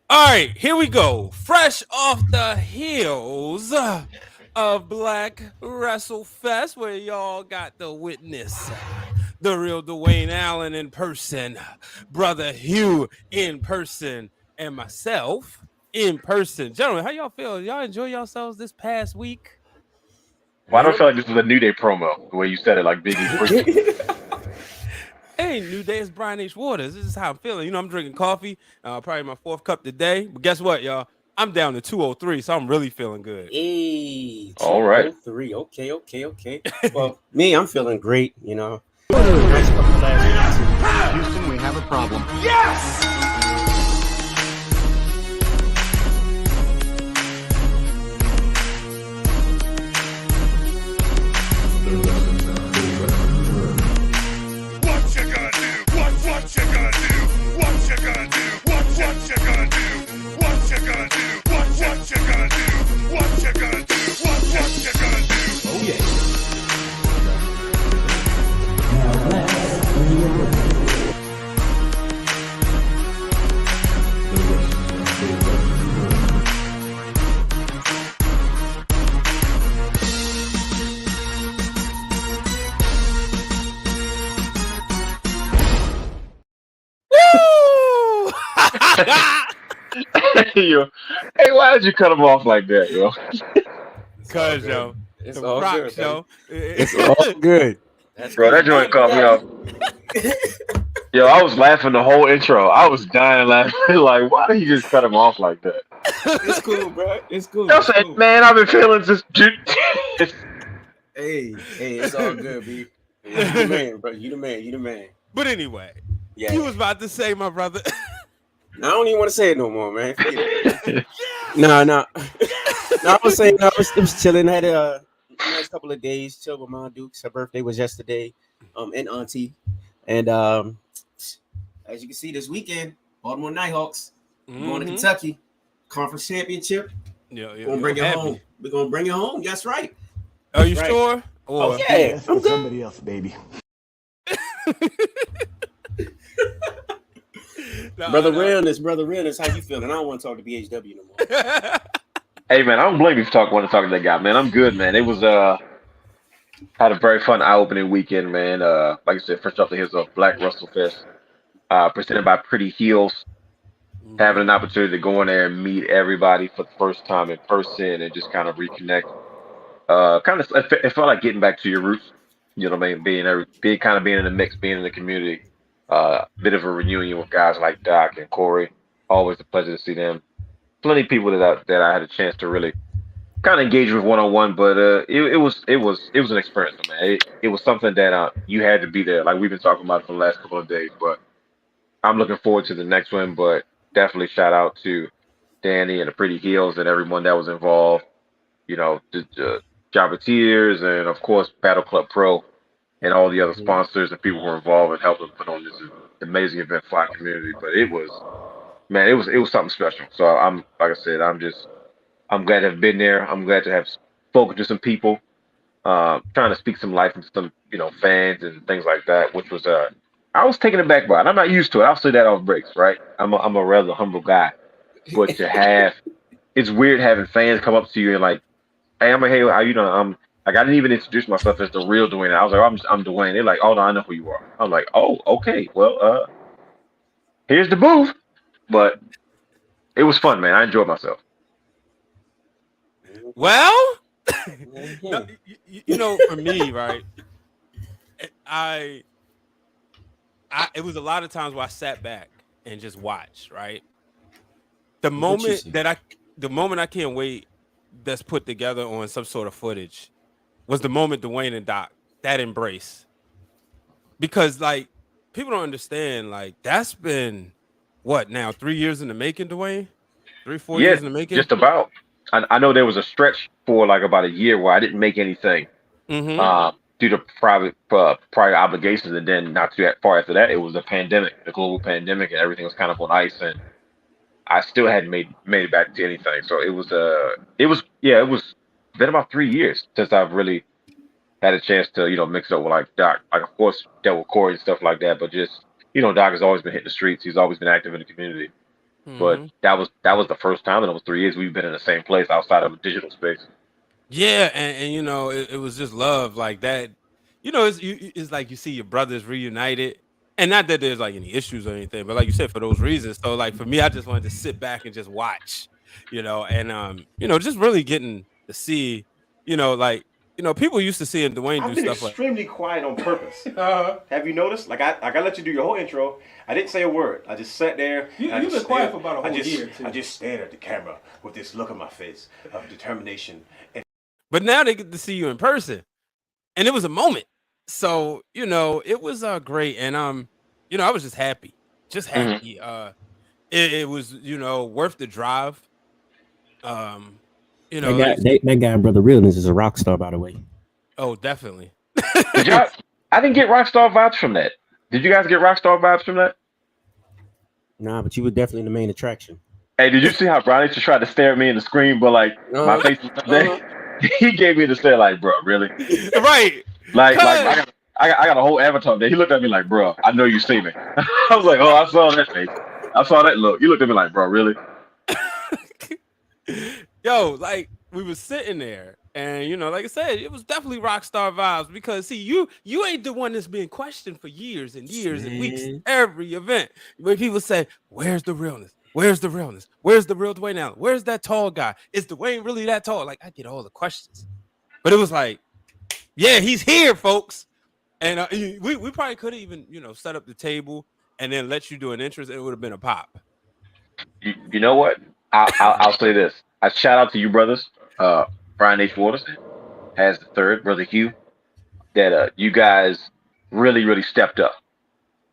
All right, here we go. Fresh off the heels of Black Wrestle Fest, where y'all got to witness the real Dwayne Allen in person, brother Hugh in person, and myself in person. Gentlemen, how y'all feel? Y'all enjoy yourselves this past week? Well, I don't feel like this is a New Day promo, the way you said it, like Biggie freaking. Hey, New Day is Brian H. Waters. This is how I'm feeling. You know, I'm drinking coffee, probably my fourth cup today. But guess what, y'all? I'm down to 203, so I'm really feeling good. Hey, All right. 203. Okay. Well, me, I'm feeling great, you know. Nice couple last weeks. Houston, we have a problem. Yes! What you gonna do? What you gonna do? What you gonna do? What you gonna do? What you gonna do? What you gonna do? What you gonna do? What you gonna do? Oh, yeah. Woo! Yo, hey, why did you cut him off like that, yo? Cause yo, It's the all rocks, good, yo. It's all good. That's Bro, that good. joint caught me off. Yo, I was laughing the whole intro. I was dying laughing. Like, why did he just cut him off like that? It's cool, bro. It's cool. I It's said, cool. man, I've been feeling this. Hey, it's all good, B. You the man, bro. You the man. But anyway, Yeah. you was about to say, my brother. I don't even want to say it no more, man. Forget it. No. No, I was saying, it was chilling. Had a nice couple of days. Chill with Mom Dukes. Her birthday was yesterday. And Auntie. And as you can see this weekend, Baltimore Nighthawks going to Kentucky. Conference championship. Yeah, We're gonna bring it home. We're gonna bring it home. That's right. Are you Right. sure? Or Yeah. That's for somebody else, baby. No, Brother no. Realness, how you feeling? I don't want to talk to BHW no more. Hey, man, I don't blame you for want to talk to that guy, man. I'm good, man. It was had a very fun eye-opening weekend, man. Like I said, first off the heels of Black Wrestle Fest, presented by Pretty Heels. Having an opportunity to go in there and meet everybody for the first time in person and just kind of reconnect. It felt like getting back to your roots. You know what I mean? Being in the mix, being in the community. Bit of a reunion with guys like Doc and Corey. Always a pleasure to see them. Plenty of people that I had a chance to really kind of engage with one on one, but it was an experience, man. It was something that you had to be there. Like we've been talking about for the last couple of days, but I'm looking forward to the next one. But definitely shout out to Danny and the Pretty Heels and everyone that was involved. You know, the Jobbeteers and of course Battle Club Pro and all the other sponsors and people who were involved in helping put on this amazing event for our community. But it was, man, it was something special. So I'm like I said, I'm glad to have been there. I'm glad to have spoken to some people, trying to speak some life into some fans and things like that. Which was I was taken aback by it. I'm not used to it. I'll say that off breaks, right? I'm a rather humble guy, but to have it's weird having fans come up to you and like, hey, hey, how you doing? Like I didn't even introduce myself as the real Dwayne. I was like, I'm Dwayne. They're like, oh no, I know who you are. I'm like, oh, okay. Well, here's the booth. But it was fun, man. I enjoyed myself. Well, no, you know, for me, right? It was a lot of times where I sat back and just watched, right? The moment I can't wait that's put together on some sort of footage was the moment Dwayne and Doc, that embrace. Because like people don't understand, like that's been what now 3 years in the making, Dwayne? 3-4 years in the making? Just about. I know there was a stretch for like about a year where I didn't make anything due to prior obligations, and then not too far after that, it was a pandemic, the global pandemic, and everything was kind of on ice, and I still hadn't made it back to anything. So it was been about 3 years since I've really had a chance to mix up with like Doc, like of course dealt with Corey and stuff like that, but just Doc has always been hitting the streets. He's always been active in the community. But that was the first time in almost 3 years we've been in the same place outside of a digital space. Yeah, and it was just love like that. It's like you see your brothers reunited, and not that there's like any issues or anything, but like you said, for those reasons. So like for me, I just wanted to sit back and just watch, and just really getting to see, people used to seeing Dwayne do I've been stuff extremely quiet on purpose. Have you noticed? Like I gotta let you do your whole intro. I didn't say a word. I just sat there. You've been quiet for about a whole year. I just stared at the camera with this look on my face of determination. But now they get to see you in person, and it was a moment. So it was great, and I was just happy. It was worth the drive. That guy, Brother Realness, is a rock star, by the way. Oh, definitely. I didn't get Rockstar vibes from that. Did you guys get Rockstar vibes from that? Nah, but you were definitely the main attraction. Hey, did you see how Brownie just tried to stare at me in the screen, but like my face was there? He gave me the stare, like, bro, really? Right. Like I got a whole avatar there. He looked at me like, bro, I know you see me. I was like, oh, I saw that face. I saw that look. You looked at me like, bro, really? Yo, like we was sitting there, and like I said, it was definitely rock star vibes because see, you ain't the one that's been questioned for years and years and weeks. Every event, when people say, "Where's the realness? Where's the realness? Where's the real Dwayne Allen? Where's that tall guy? Is Dwayne really that tall?" Like I get all the questions, but it was like, yeah, he's here, folks. And we probably could have even set up the table and then let you do an entrance, and it would have been a pop. You know what? I'll say this. I shout out to you brothers, Brian H. Waters has the third, Brother Hugh, that you guys really, really stepped up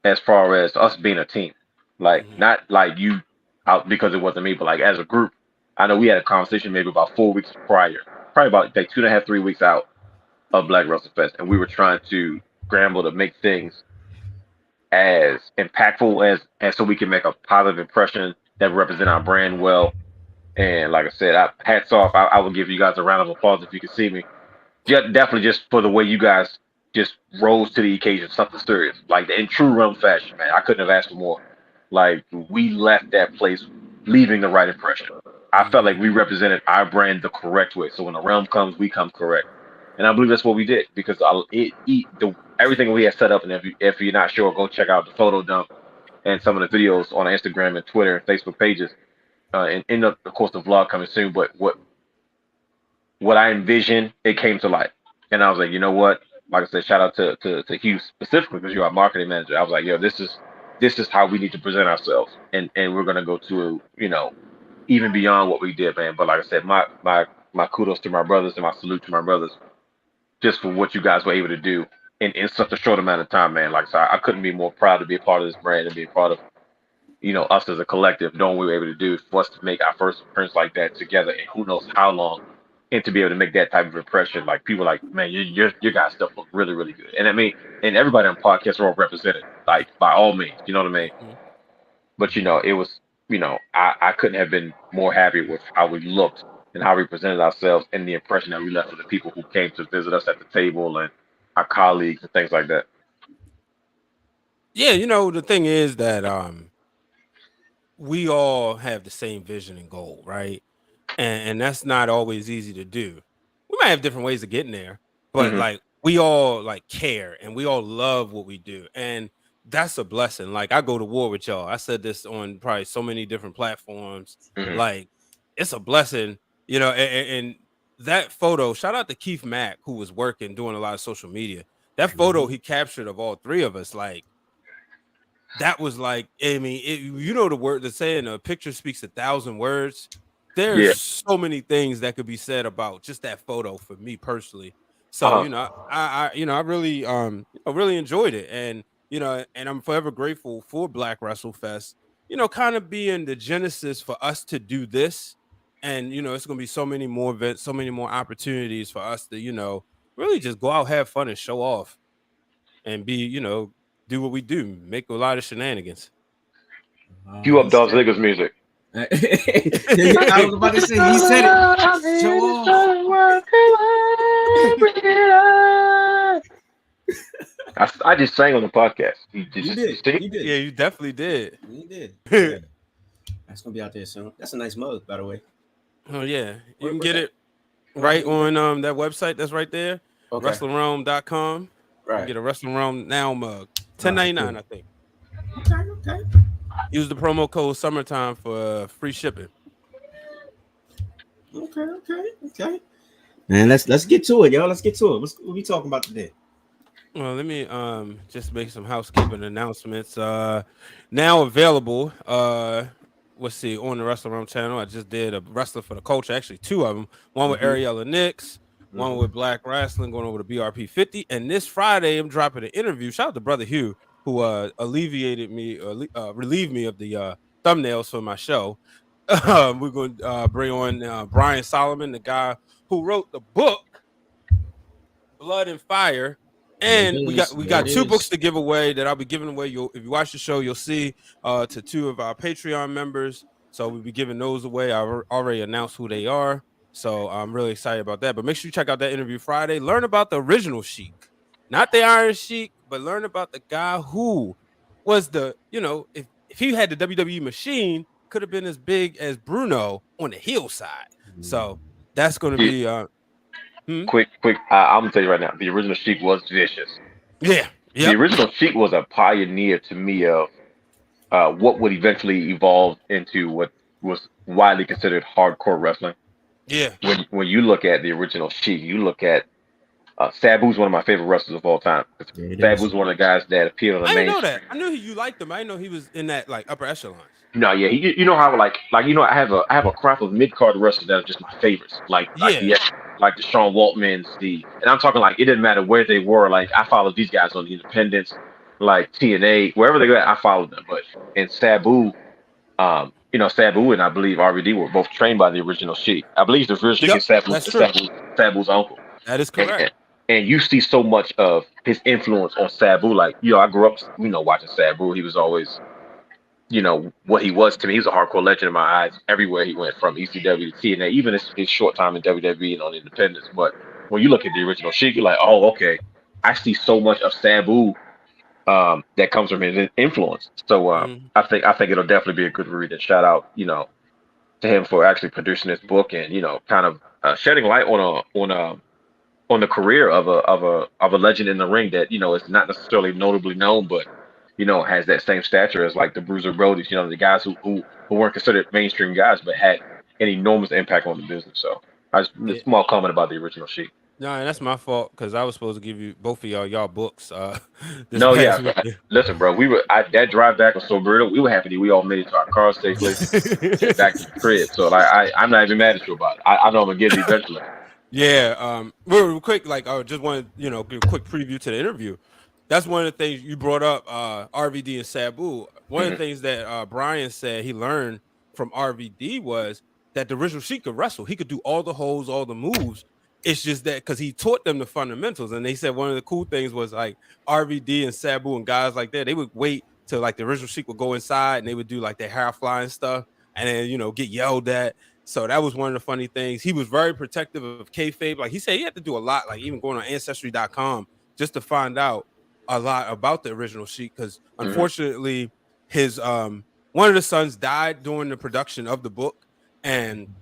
as far as us being a team. Like not like you out because it wasn't me, but like as a group. I know we had a conversation maybe about 4 weeks prior, probably about like 2.5, 3 weeks out of Black Wrestle Fest, and we were trying to scramble to make things as impactful as so we can make a positive impression that represent our brand well. And like I said, hats off. I will give you guys a round of applause if you can see me. Definitely just for the way you guys just rose to the occasion, something serious. Like in true realm fashion, man. I couldn't have asked for more. Like we left that place leaving the right impression. I felt like we represented our brand the correct way. So when the realm comes, we come correct. And I believe that's what we did because everything we had set up. And if you're not sure, go check out the photo dump and some of the videos on Instagram and Twitter and Facebook pages. And of course the vlog coming soon, but what I envisioned, it came to life. And I was like, you know what? Like I said, shout out to Hugh specifically because you're our marketing manager. I was like, yo, this is how we need to present ourselves. And we're gonna go to, even beyond what we did, man. But like I said, my kudos to my brothers and my salute to my brothers just for what you guys were able to do in such a short amount of time, man. Like so I couldn't be more proud to be a part of this brand and be a part of us as a collective, knowing we were able to do for us to make our first appearance like that together, and who knows how long, and to be able to make that type of impression, like people like, man, your guys' stuff look really, really good. And I mean, and everybody on podcasts are all represented, like by all means, you know what I mean? But it was, I couldn't have been more happy with how we looked and how we presented ourselves and the impression that we left with the people who came to visit us at the table and our colleagues and things like that. Yeah, the thing is that we all have the same vision and goal, right? And that's not always easy to do. We might have different ways of getting there, but like we all like care and we all love what we do. And that's a blessing. Like I go to war with y'all. I said this on probably so many different platforms. Like it's a blessing, and that photo, shout out to Keith Mack, who was doing a lot of social media. That photo he captured of all three of us, like, that was like, I mean, the word that's saying a picture speaks 1,000 words. There's so many things that could be said about just that photo for me personally. So, I really enjoyed it. And, and I'm forever grateful for Black Wrestle Fest, kind of being the genesis for us to do this. And, it's going to be so many more events, so many more opportunities for us to, really just go out, have fun and show off and be, do what we do, make a lot of shenanigans. Cue up Dolph Ziggler's music. I was about to say, he said it. Show off. I just sang on the podcast. You did. You did. Yeah, you definitely did. You did. Yeah. That's gonna be out there soon. That's a nice mug, by the way. Oh yeah, you can Where's get that? it right on that website that's right there, Okay. WrestlingWrealm.com. You Right. can get a Wrestling Realm Now mug, $10.99, I think. Okay. Use the promo code summertime for free shipping. Okay. Man, let's get to it, y'all. Let's get to it. What we talking about today? Well, let me just make some housekeeping announcements. Now available. Let's see, on the Wrestling Realm channel. I just did a Wrestler for the Culture, actually 2 of them. One with Ariella Nix, one with Black Wrestling, going over to BRP 50. And this Friday, I'm dropping an interview. Shout out to Brother Hugh, who relieved me of the thumbnails for my show. We're going to bring on Brian Solomon, the guy who wrote the book Blood and Fire. And we got 2 books to give away that I'll be giving away. If you watch the show, you'll see to 2 of our Patreon members. So we'll be giving those away. I already announced who they are. So I'm really excited about that. But make sure you check out that interview Friday. Learn about the original Sheik, not the Iron Sheik, but learn about the guy who was the, if he had the WWE machine, could have been as big as Bruno on the heel side. So that's going to be quick. I'm gonna tell you right now, the original Sheik was vicious. Yeah. The original Sheik was a pioneer to me of what would eventually evolve into what was widely considered hardcore wrestling. Yeah. When you look at the original Sheik, you look at Sabu's one of my favorite wrestlers of all time. Sabu's one of the guys that appealed on the main. I didn't know that. I knew you liked him. I didn't know he was in that like upper echelon. No, yeah, you know how I have a crop of mid card wrestlers that are just my favorites. Like the Sean Waltmans, and I'm talking like it didn't matter where they were. Like I followed these guys on the independents, like TNA, wherever they were, I followed them. But in Sabu, Sabu and I believe RVD were both trained by the original Sheik. I believe the original Sheik is Sabu's uncle. That is correct. And you see so much of his influence on Sabu. Like, I grew up, watching Sabu. He was always, what he was to me. He was a hardcore legend in my eyes everywhere he went, from ECW to TNA, even his short time in WWE and on Independence. But when you look at the original Sheik, you're like, oh, okay. I see so much of Sabu that comes from his influence. So I think it'll definitely be a good read. And shout out, to him for actually producing this book and kind of shedding light on the career of a legend in the ring that is not necessarily notably known, but has that same stature as like the Bruiser Brodies, the guys who weren't considered mainstream guys but had an enormous impact on the business. So a small comment about the original Sheik. No, and that's my fault because I was supposed to give you both of y'all books. Listen, bro, that drive back was so brutal. We were happy that we all made it to our car safely, back to the crib. So like, I'm not even mad at you about it. I know I'm gonna get it eventually. Yeah, real quick, like I just wanted give a quick preview to the interview. That's one of the things you brought up, RVD and Sabu. One of the things that Brian said he learned from RVD was that the original Sheik could wrestle. He could do all the holds, all the moves. It's just that because he taught them the fundamentals. And they said one of the cool things was like RVD and Sabu and guys like that, they would wait till like the original Sheik would go inside and they would do like their hair flying stuff and then, get yelled at. So that was one of the funny things. He was very protective of kayfabe. Like he said, he had to do a lot, like even going on Ancestry.com just to find out a lot about the original Sheik. Because unfortunately, his one of the sons died during the production of the book, and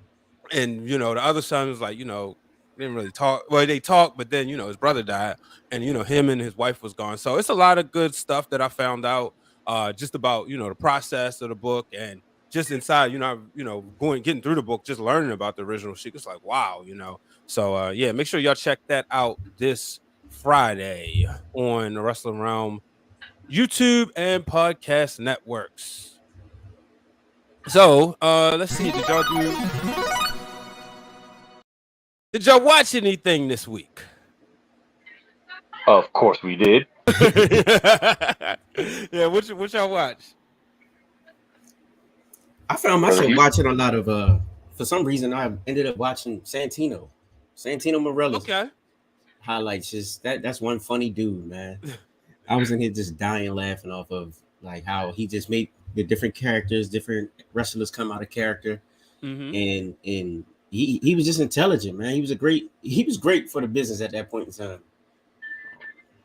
the other son was like, didn't really talk. Well, they talked, but then his brother died, and him and his wife was gone. So it's a lot of good stuff that I found out just about the process of the book and. Just inside, getting through the book, just learning about the original Sheik. It's like, wow, So, make sure y'all check that out this Friday on the Wrestling Realm YouTube and podcast networks. So, let's see. Did y'all watch anything this week? Of course we did. Yeah, what y'all watch? I found myself watching a lot of for some reason I ended up watching Santino Morella's highlights. Just that's one funny dude, man. I was in here just dying laughing off of like how he just made the different characters, different wrestlers come out of character, and he was just intelligent, man. He was great for the business at that point in time.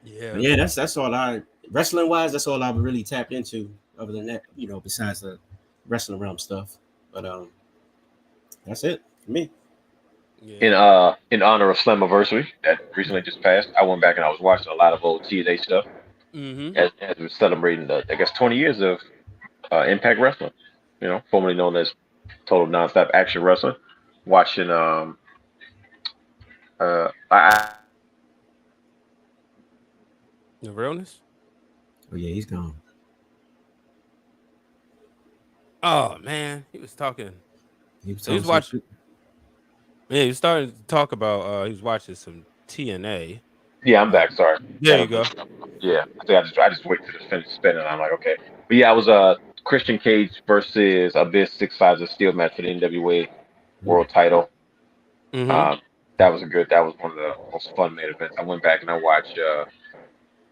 Yeah, that's all I wrestling wise. That's all I really tapped into. Other than that, besides the wrestling realm stuff. But that's it for me. In honor of Slammiversary that recently just passed, I went back and I was watching a lot of old TNA stuff as we're celebrating the 20 years of Impact Wrestling. Formerly known as Total Nonstop Action Wrestling. Watching I The realness. Oh yeah, he's gone. Oh man, he was talking. He was watching. Yeah, he was starting to talk about. He was watching some TNA. Yeah, I'm back. Sorry. There you go. Yeah, I think I just wait to finish spinning. I'm like, okay, but yeah, I was Christian Cage versus Abyss 6 Sides of Steel match for the NWA World Title. That was one of the most fun main events. I went back and I watched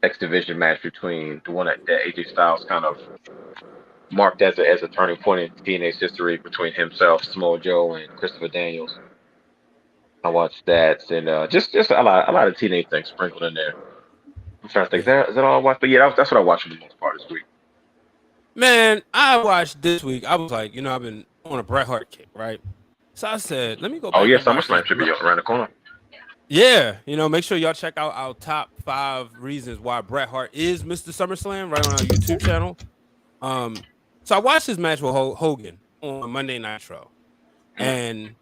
X Division match between the one that AJ Styles kind of marked as a turning point in TNA's history between himself, Samoa Joe, and Christopher Daniels. I watched that and just a lot of TNA things sprinkled in there. I'm trying to think. Is that all I watched? But yeah, that's what I watched for the most part this week. Man, I watched this week. I was like, I've been on a Bret Hart kick, right? So I said, let me go back. Oh yeah, SummerSlam should be around the corner. Yeah, make sure y'all check out our top 5 reasons why Bret Hart is Mr. SummerSlam right on our YouTube channel. So I watched his match with Hogan on Monday Nitro, and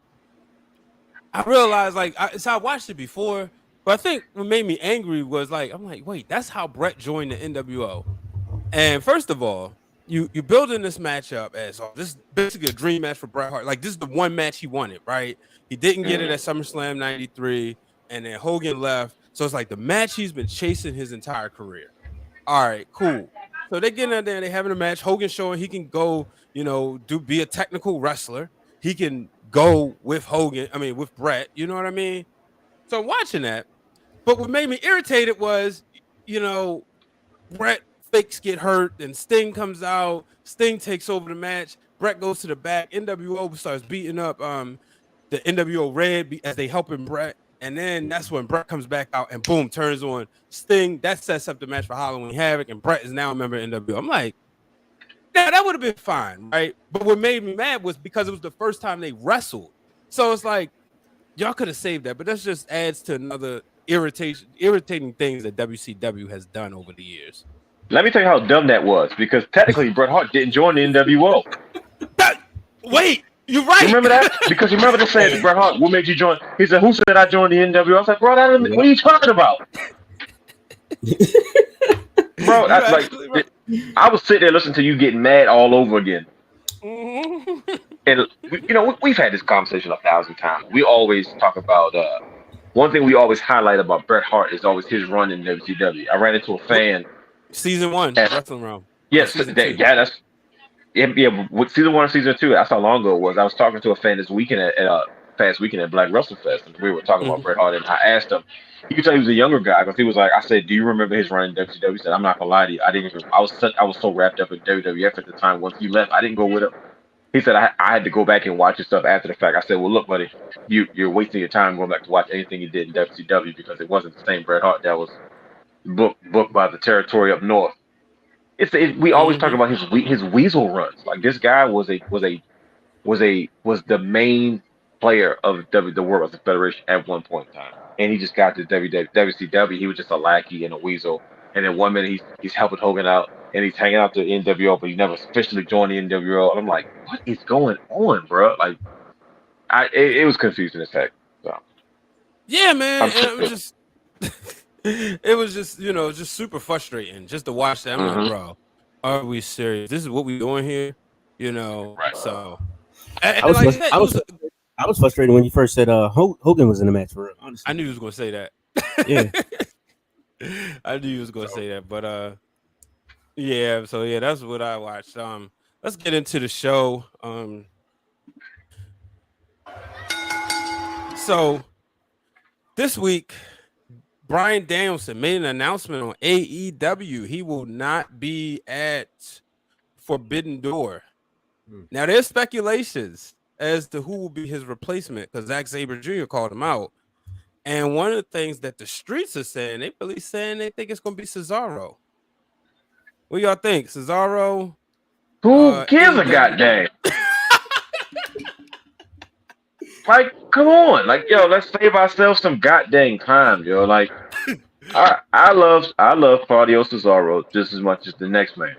I realized so I watched it before, but I think what made me angry was I'm like, wait, that's how Bret joined the NWO. And first of all, you building this matchup as this is basically a dream match for Bret Hart. Like this is the one match he wanted, right? He didn't get it at SummerSlam '93, and then Hogan left. So it's like the match he's been chasing his entire career. All right, cool. So they get in there, they having a match. Hogan showing he can go, be a technical wrestler. He can go with with Bret. You know what I mean? So I'm watching that. But what made me irritated was, Bret fakes get hurt, and Sting comes out. Sting takes over the match. Bret goes to the back. NWO starts beating up the NWO Red as they helping Bret. And then that's when Bret comes back out and boom, turns on Sting. That sets up the match for Halloween Havoc, and Bret is now a member of NWO. I'm like, yeah, that would have been fine, right? But what made me mad was because it was the first time they wrestled. So it's like, y'all could have saved that, but that just adds to another irritating things that WCW has done over the years. Let me tell you how dumb that was, because technically Bret Hart didn't join the NWO. Wait, you're right. Remember that? Because you remember the saying, Bret Hart, what made you join? He said, who said I joined the NWO? I was like, bro, what are you talking about? Bro, I was sitting there listening to you getting mad all over again. And, we've had this conversation 1,000 times. We always talk about, one thing we always highlight about Bret Hart is always his run in WCW. I ran into a fan. Season 1, Wrestling Wrealm. Yes, with season 1 and season 2. That's how long ago it was. I was talking to a fan this weekend past weekend at Black Wrestle Fest, and we were talking about Bret Hart, and I asked him. You could tell he was a younger guy because he was like, I said, "Do you remember his run in WCW?" He said, "I'm not gonna lie to you, I didn't even. I was so wrapped up in WWF at the time. Once he left, I didn't go with him." He said, I had to go back and watch his stuff after the fact. I said, "Well, look, buddy, you're wasting your time going back to watch anything he did in WCW because it wasn't the same Bret Hart that was booked by the territory up north." We always talk about his weasel runs. Like this guy was the main player of the World Wrestling Federation at one point in time, and he just got to WCW. He was just a lackey and a weasel. And then 1 minute he's helping Hogan out, and he's hanging out the NWO, but he never officially joined the NWO. And I'm like, what is going on, bro? Like, it was confusing as heck. So. Yeah, man. It was just just super frustrating just to watch that. I'm like, bro, are we serious? This is what we doing here, Right. So I was frustrated when you first said Hogan was in the match for real. Honestly, I knew he was gonna say that. Yeah, I knew he was gonna say that, but yeah. So yeah, that's what I watched. Let's get into the show. So this week, Bryan Danielson made an announcement on AEW. He will not be at Forbidden Door. Now, there's speculations as to who will be his replacement because Zack Sabre Jr. called him out. And one of the things that the streets are saying, they really saying they think it's going to be Cesaro. What y'all think? Cesaro? Who gives a goddamn? Like, come on, like, yo, let's save ourselves some goddamn time, yo. Like, I love Claudio Cesaro just as much as the next man,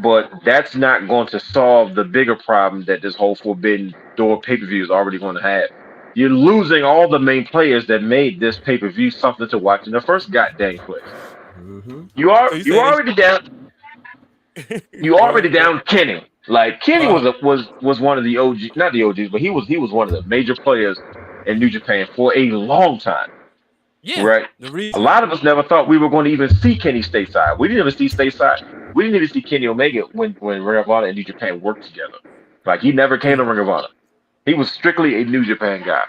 but that's not going to solve the bigger problem that this whole Forbidden Door pay-per-view is already going to have. You're losing all the main players that made this pay-per-view something to watch in the first goddamn place. You already down. You already down Kenny. Like Kenny was one of the OGs, not the OGs, but he was one of the major players in New Japan for a long time. Yeah, right. A lot of us never thought we were going to even see Kenny stateside. We didn't even see stateside. We didn't even see Kenny Omega when Ring of Honor and New Japan worked together. Like he never came to Ring of Honor. He was strictly a New Japan guy.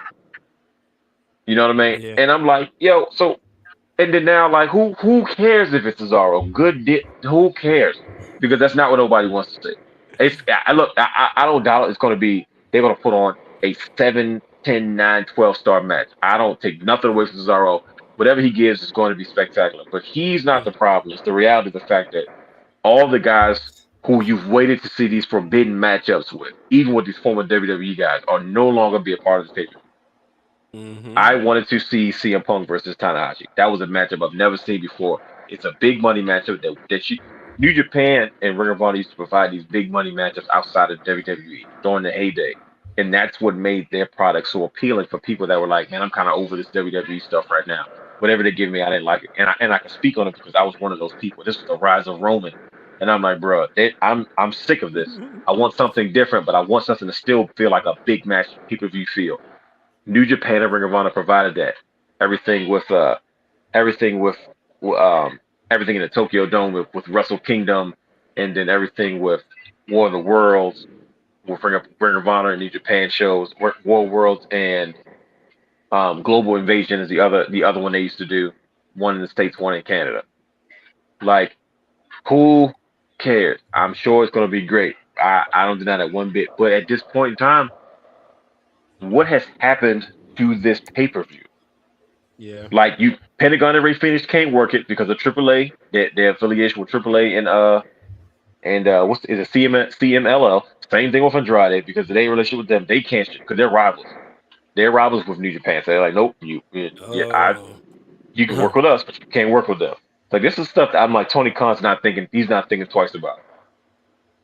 You know what I mean? Yeah. And I'm like, yo, so, and then now, like, who cares if it's Cesaro? Who cares? Because that's not what nobody wants to say. I don't doubt it's going to be, they're going to put on a 7, 10, 9, 12-star match. I don't take nothing away from Cesaro. Whatever he gives is going to be spectacular. But he's not the problem. It's the reality of the fact that all the guys who you've waited to see these forbidden matchups with, even with these former WWE guys, are no longer be a part of the picture. I wanted to see CM Punk versus Tanahashi. That was a matchup I've never seen before. It's a big money matchup that New Japan and Ring of Honor used to provide these big money matchups outside of WWE during the heyday. And that's what made their product so appealing for people that were like, man, I'm kind of over this WWE stuff right now. Whatever they give me, I didn't like it. And I can speak on it because I was one of those people. This was the rise of Roman. And I'm like, bro, I'm sick of this. I want something different, but I want something to still feel like a big match pay-per-view feel. New Japan and Ring of Honor provided that. Everything in the Tokyo Dome with Wrestle Kingdom, and then everything with War of the Worlds, with Ring of Honor and New Japan shows. War Worlds and Global Invasion is the other one they used to do. One in the States, one in Canada. Like, who cares? I'm sure it's going to be great. I don't deny that one bit. But at this point in time, what has happened to this pay-per-view? Yeah. Like, Pentagon and Ray Phoenix can't work it because of AAA, their affiliation with AAA and is it CMLL? Same thing with Andrade because of their relationship with them. They can't because they're rivals. They're rivals with New Japan. So they're like, nope, you can work with us, but you can't work with them. Like, this is stuff that I'm like, Tony Khan's he's not thinking twice about.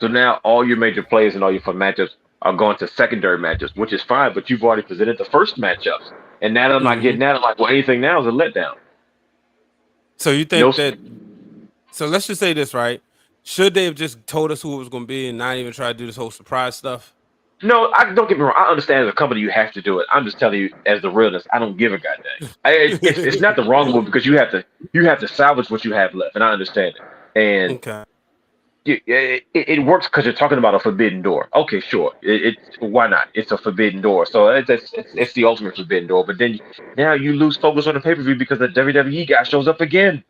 So now all your major players and all your fun matchups are going to secondary matchups, which is fine, but you've already presented the first matchups. And now that I'm not getting that, I'm like, well, anything now is a letdown. So you think so let's just say this, right? Should they have just told us who it was going to be and not even try to do this whole surprise stuff? No, don't get me wrong. I understand as a company you have to do it. I'm just telling you, as the realness, I don't give a goddamn. It's not the wrong move because you have to salvage what you have left, and I understand it. And okay. It works because you're talking about a forbidden door. Okay, sure. Why not? It's a forbidden door, so it's the ultimate forbidden door. But then now you lose focus on the pay-per-view because the WWE guy shows up again.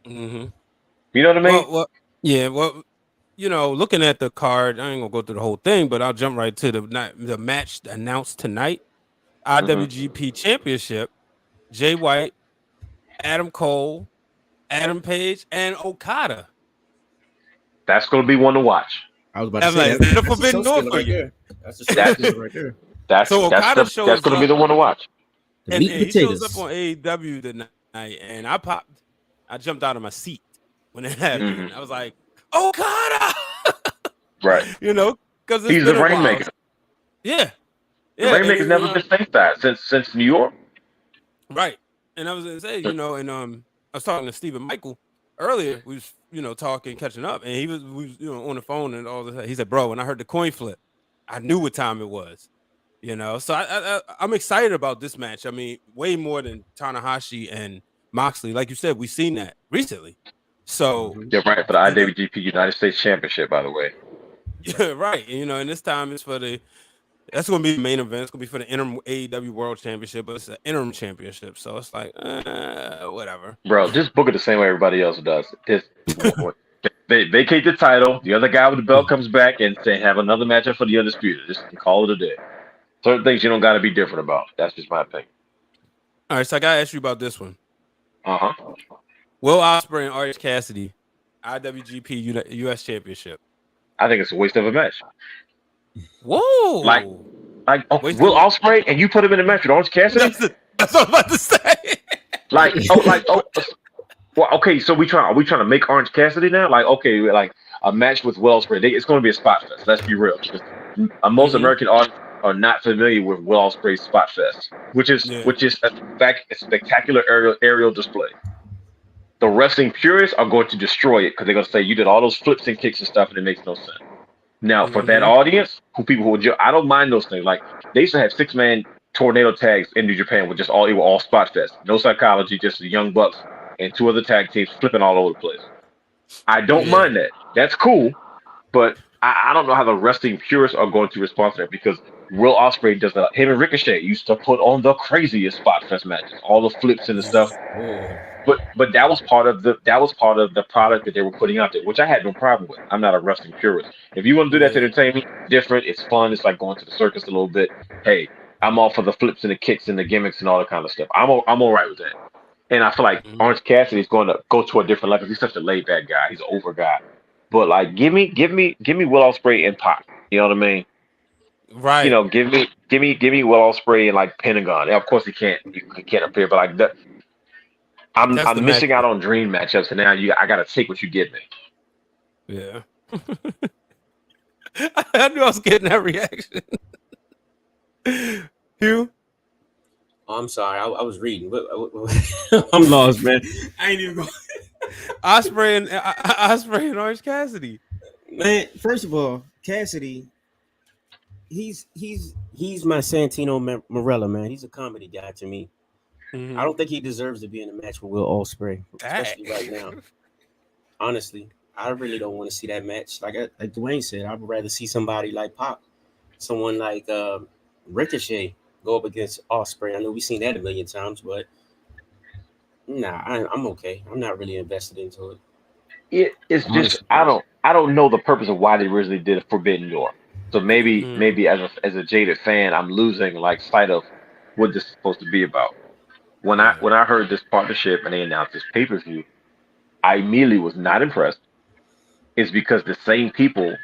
You know what I mean? Well, you know, looking at the card, I ain't gonna go through the whole thing, but I'll jump right to the match announced tonight. IWGP Championship, Jay White, Adam Cole, Adam Page, and Okada. That's going to be one to watch. I was about to say, that's the forbidden door for you. That's the right there. That's going to be the one to watch. And he shows up on AEW tonight, and I jumped out of my seat when it happened. I was like, Okada! Right. You know, because he's the Rainmaker. Yeah. The Rainmaker's never been stateside since New York. Right. And I was going to say, you know, and I was talking to Stephen Michael earlier. We was, you know, talking, catching up, and we was, you know, on the phone and all this. He said, bro, when I heard the coin flip, I knew what time it was, you know. So I'm excited about this match. I mean, way more than Tanahashi and Moxley. Like you said, we've seen that recently. So you're right, for the IWGP United States Championship, by the way. Yeah, right. And, you know, and this time it's that's going to be the main event. It's going to be for the interim AEW World Championship, but it's an interim championship. So it's like, whatever. Bro, just book it the same way everybody else does. They vacate the title. The other guy with the belt comes back and say, have another matchup for the Undisputed. Just call it a day. Certain things you don't got to be different about. That's just my opinion. All right, so I gotta ask you about this one. Uh-huh. Will Ospreay and Orange Cassidy, IWGP US Championship. I think it's a waste of a match. Whoa! Like Waste Will of- Ospreay and you put him in the match with Orange Cassidy? That's what I'm about to say. Well, okay, so are we trying to make Orange Cassidy now? Like, okay, like a match with Will Ospreay. It's going to be a spot fest. Let's be real. Most American audience are not familiar with Will Ospreay's spot fest, which is a spectacular aerial display. The wrestling purists are going to destroy it because they're going to say you did all those flips and kicks and stuff, and it makes no sense. Now, for that audience, I don't mind those things. Like they used to have 6-man tornado tags in New Japan with it were all spot fest, no psychology, just the Young Bucks and 2 other tag teams flipping all over the place. I don't mind that. That's cool, but I don't know how the wrestling purists are going to respond to that because Will Ospreay does that. Him and Ricochet used to put on the craziest spot fest matches, all the flips and the stuff. But that was part of the product that they were putting out there, which I had no problem with. I'm not a wrestling purist. If you want to do that to entertain me, different. It's fun. It's like going to the circus a little bit. Hey, I'm all for the flips and the kicks and the gimmicks and all that kind of stuff. I'm all right with that. And I feel like Orange Cassidy is going to go to a different level. He's such a laid back guy. He's an over guy. But like, give me Will Ospreay and Pac. You know what I mean? Right. You know, give me Will Ospreay and like Pentagon. Of course he can't appear, but like I'm missing out on dream matchups, and now I gotta take what you give me. Yeah. I knew I was getting that reaction. Hugh? Oh, I'm sorry. I was reading. I'm lost, man. I ain't even going. Ospreay and Orange Cassidy. Man, first of all, Cassidy, he's my Santino Marella, man. He's a comedy guy to me. I don't think he deserves to be in a match with Will Ospreay, especially right now. Honestly, I really don't want to see that match. Like Dwayne said, I would rather see somebody like Pac, someone like Ricochet go up against Ospreay. I know we've seen that a million times, but nah, I'm okay. I'm not really invested into it. It's just I don't know the purpose of why they originally did a Forbidden Door. So maybe as a jaded fan, I'm losing like sight of what this is supposed to be about. When I heard this partnership and they announced this pay-per-view, I immediately was not impressed. It's because the same people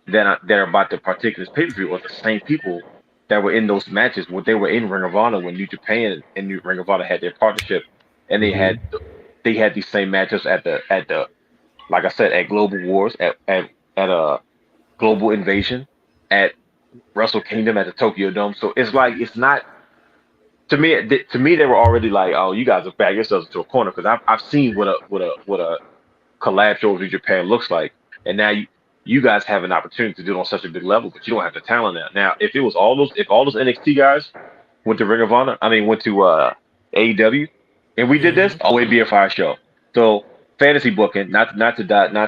that are about to partake in this pay-per-view are the same people that were in those matches when they were in Ring of Honor when New Japan and Ring of Honor had their partnership, and they had these same matches at the like I said, at Global Wars, at Global Invasion, at Wrestle Kingdom, at the Tokyo Dome. So it's like it's not. To me, they were already like, "Oh, you guys have backed yourselves into a corner." Because I've seen what a collab show of New Japan looks like, and now you guys have an opportunity to do it on such a big level, but you don't have the talent now. Now, if all those NXT guys went to Ring of Honor, went to AEW, and we did this, it'd be a fire show. So fantasy booking, not to divert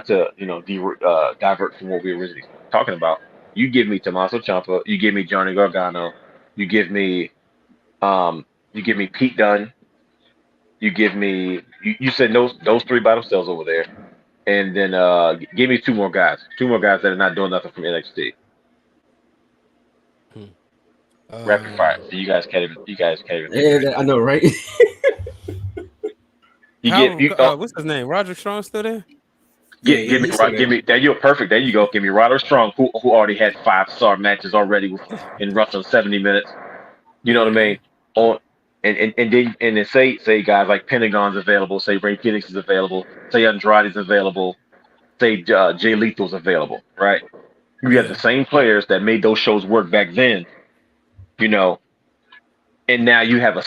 from what we were originally talking about. You give me Tommaso Ciampa, you give me Johnny Gargano, you give me Pete Dunne. You give me you said those 3 by themselves over there, and then give me 2 more guys that are not doing nothing from NXT. Rapid fire. So you guys can't even. Yeah, I know, right? What's his name? Roderick Strong still there? Give me. There you're perfect. There you go. Give me Roderick Strong, who already had 5-star matches already in wrestling 70 minutes. You know what I mean? And then say guys like Pentagon's available, say Ray Phoenix is available, say Andrade's available, say Jay Lethal's available, right? You have the same players that made those shows work back then, you know, and now you have a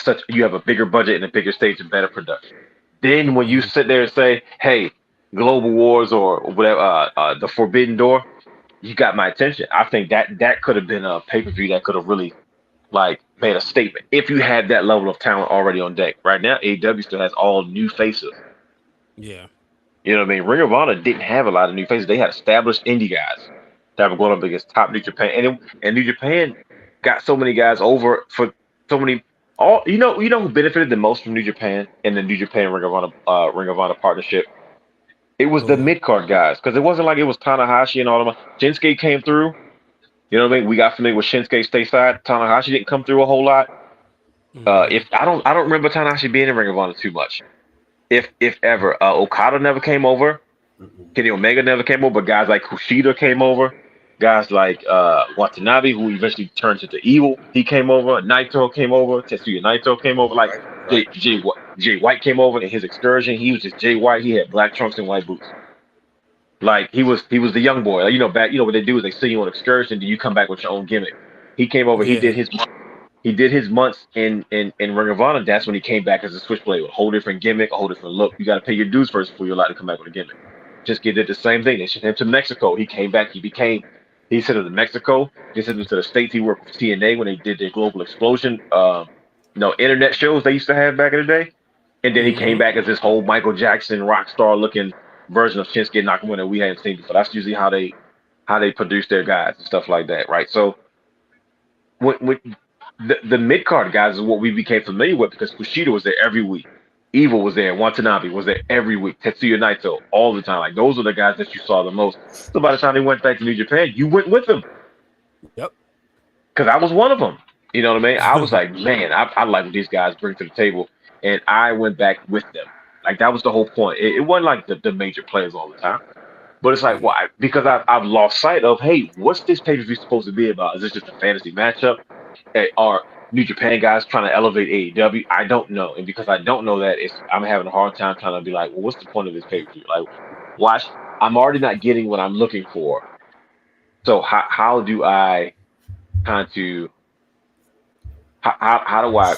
bigger budget and a bigger stage and better production. Then when you sit there and say, hey, Global Wars or whatever, the Forbidden Door, you got my attention. I think that could have been a pay-per-view that could have really like made a statement if you had that level of talent already on deck. Right now, AEW still has all new faces. Yeah. You know what I mean? Ring of Honor didn't have a lot of new faces. They had established indie guys that were going up against top New Japan. And New Japan got so many guys over for so many. You know who benefited the most from New Japan and the New Japan Ring of Honor partnership? It was the mid-card guys, because it wasn't like it was Tanahashi and all of them. Shinsuke came through. You know what I mean? We got familiar with Shinsuke stateside. Tanahashi didn't come through a whole lot. If I don't remember Tanahashi being in Ring of Honor too much. If ever, Okada never came over. Kenny Omega never came over. But guys like Kushida came over. Guys like Watanabe, who eventually turned into Evil, he came over. Naito came over. Tetsuya Naito came over. Like Jay White came over in his excursion. He was just Jay White. He had black trunks and white boots. Like he was the young boy. Like, what they do is they send you on excursion. Do you come back with your own gimmick? He came over. Yeah. He did his months in Ring of Honor. That's when he came back as a switchblade with a whole different gimmick, a whole different look. You got to pay your dues first before you're allowed to come back with a gimmick. Just did the same thing. They sent him to Mexico. He came back. He sent him to Mexico. They sent him to the States. He worked with TNA when they did their Global Explosion, internet shows they used to have back in the day. And then he came back as this whole Michael Jackson rock star looking version of Shinsuke Nakamura that we hadn't seen before. That's usually how they produce their guys and stuff like that, right? So when the mid card guys is what we became familiar with because Kushida was there every week. Evil was there. Watanabe was there every week. Tetsuya Naito all the time. Like those are the guys that you saw the most. So by the time they went back to New Japan, you went with them. Yep. Because I was one of them. You know what I mean? I was like, man, I like what these guys bring to the table, and I went back with them. Like that was the whole point. It wasn't like the major players all the time, but it's like why? Because I've lost sight of what's this pay-per-view supposed to be about? Is this just a fantasy matchup? Are New Japan guys trying to elevate AEW? I don't know, and because I don't know that, I'm having a hard time trying to be like, well, what's the point of this pay-per-view? Like, watch, I'm already not getting what I'm looking for. So how do I kind of how do I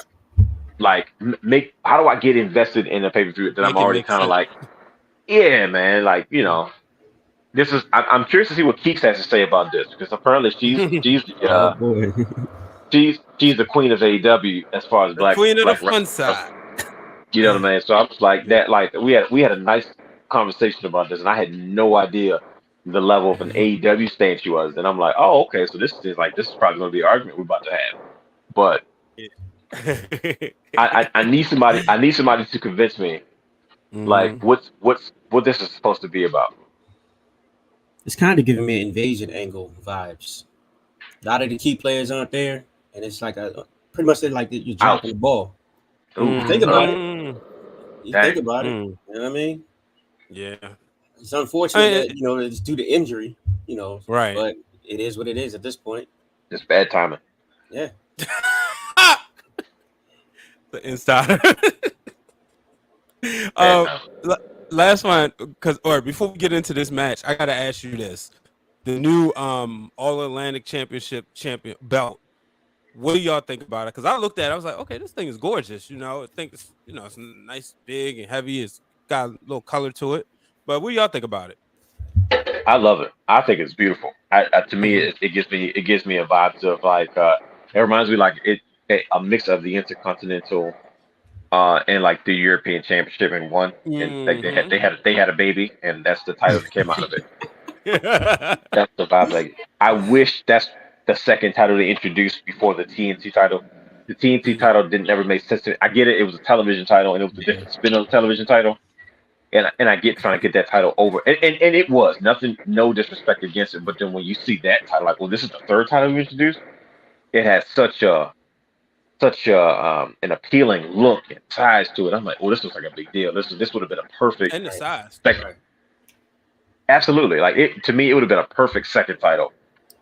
how do I get invested in a pay-per-view that I'm already kind of like, yeah, man, like this is I'm curious to see what Keeks has to say about this because apparently she's she's the queen of AEW as far as black queen of black the fun side. You know what I mean? So I was like that. Like we had a nice conversation about this, and I had no idea the level of an AEW stan she was. And I'm like, oh, okay, so this is probably going to be an argument we're about to have. But I need somebody to convince me, like what this is supposed to be about. It's kind of giving me invasion angle vibes. A lot of the key players aren't there, and it's like pretty much like you're dropping the ball. You think about it. Think about it. You know what I mean? Yeah. It's unfortunate that it's due to injury. Right. But it is what it is at this point. It's bad timing. Yeah. The insider. Last one, before we get into this match, I gotta ask you this: the new All Atlantic Championship champion belt. What do y'all think about it? Because I looked at it, I was like, okay, this thing is gorgeous. I think it's it's nice, big, and heavy. It's got a little color to it. But what do y'all think about it? I love it. I think it's beautiful. To me, it gives me a vibe of like it reminds me like a mix of the Intercontinental and like the European Championship in one. And like they had a baby, and that's the title that came out of it. That's the vibe. Like I wish that's the second title they introduced before the TNT title. The TNT title didn't ever make sense to me. I get it. It was a television title, and it was a different spin on the television title. And I get trying to get that title over. And it was nothing, no disrespect against it. But then when you see that title, like, well, this is the third title we introduced. It has such an appealing look and ties to it. I'm like, well, this looks like a big deal. This would have been a perfect and the size. Absolutely. Like to me, it would have been a perfect second title.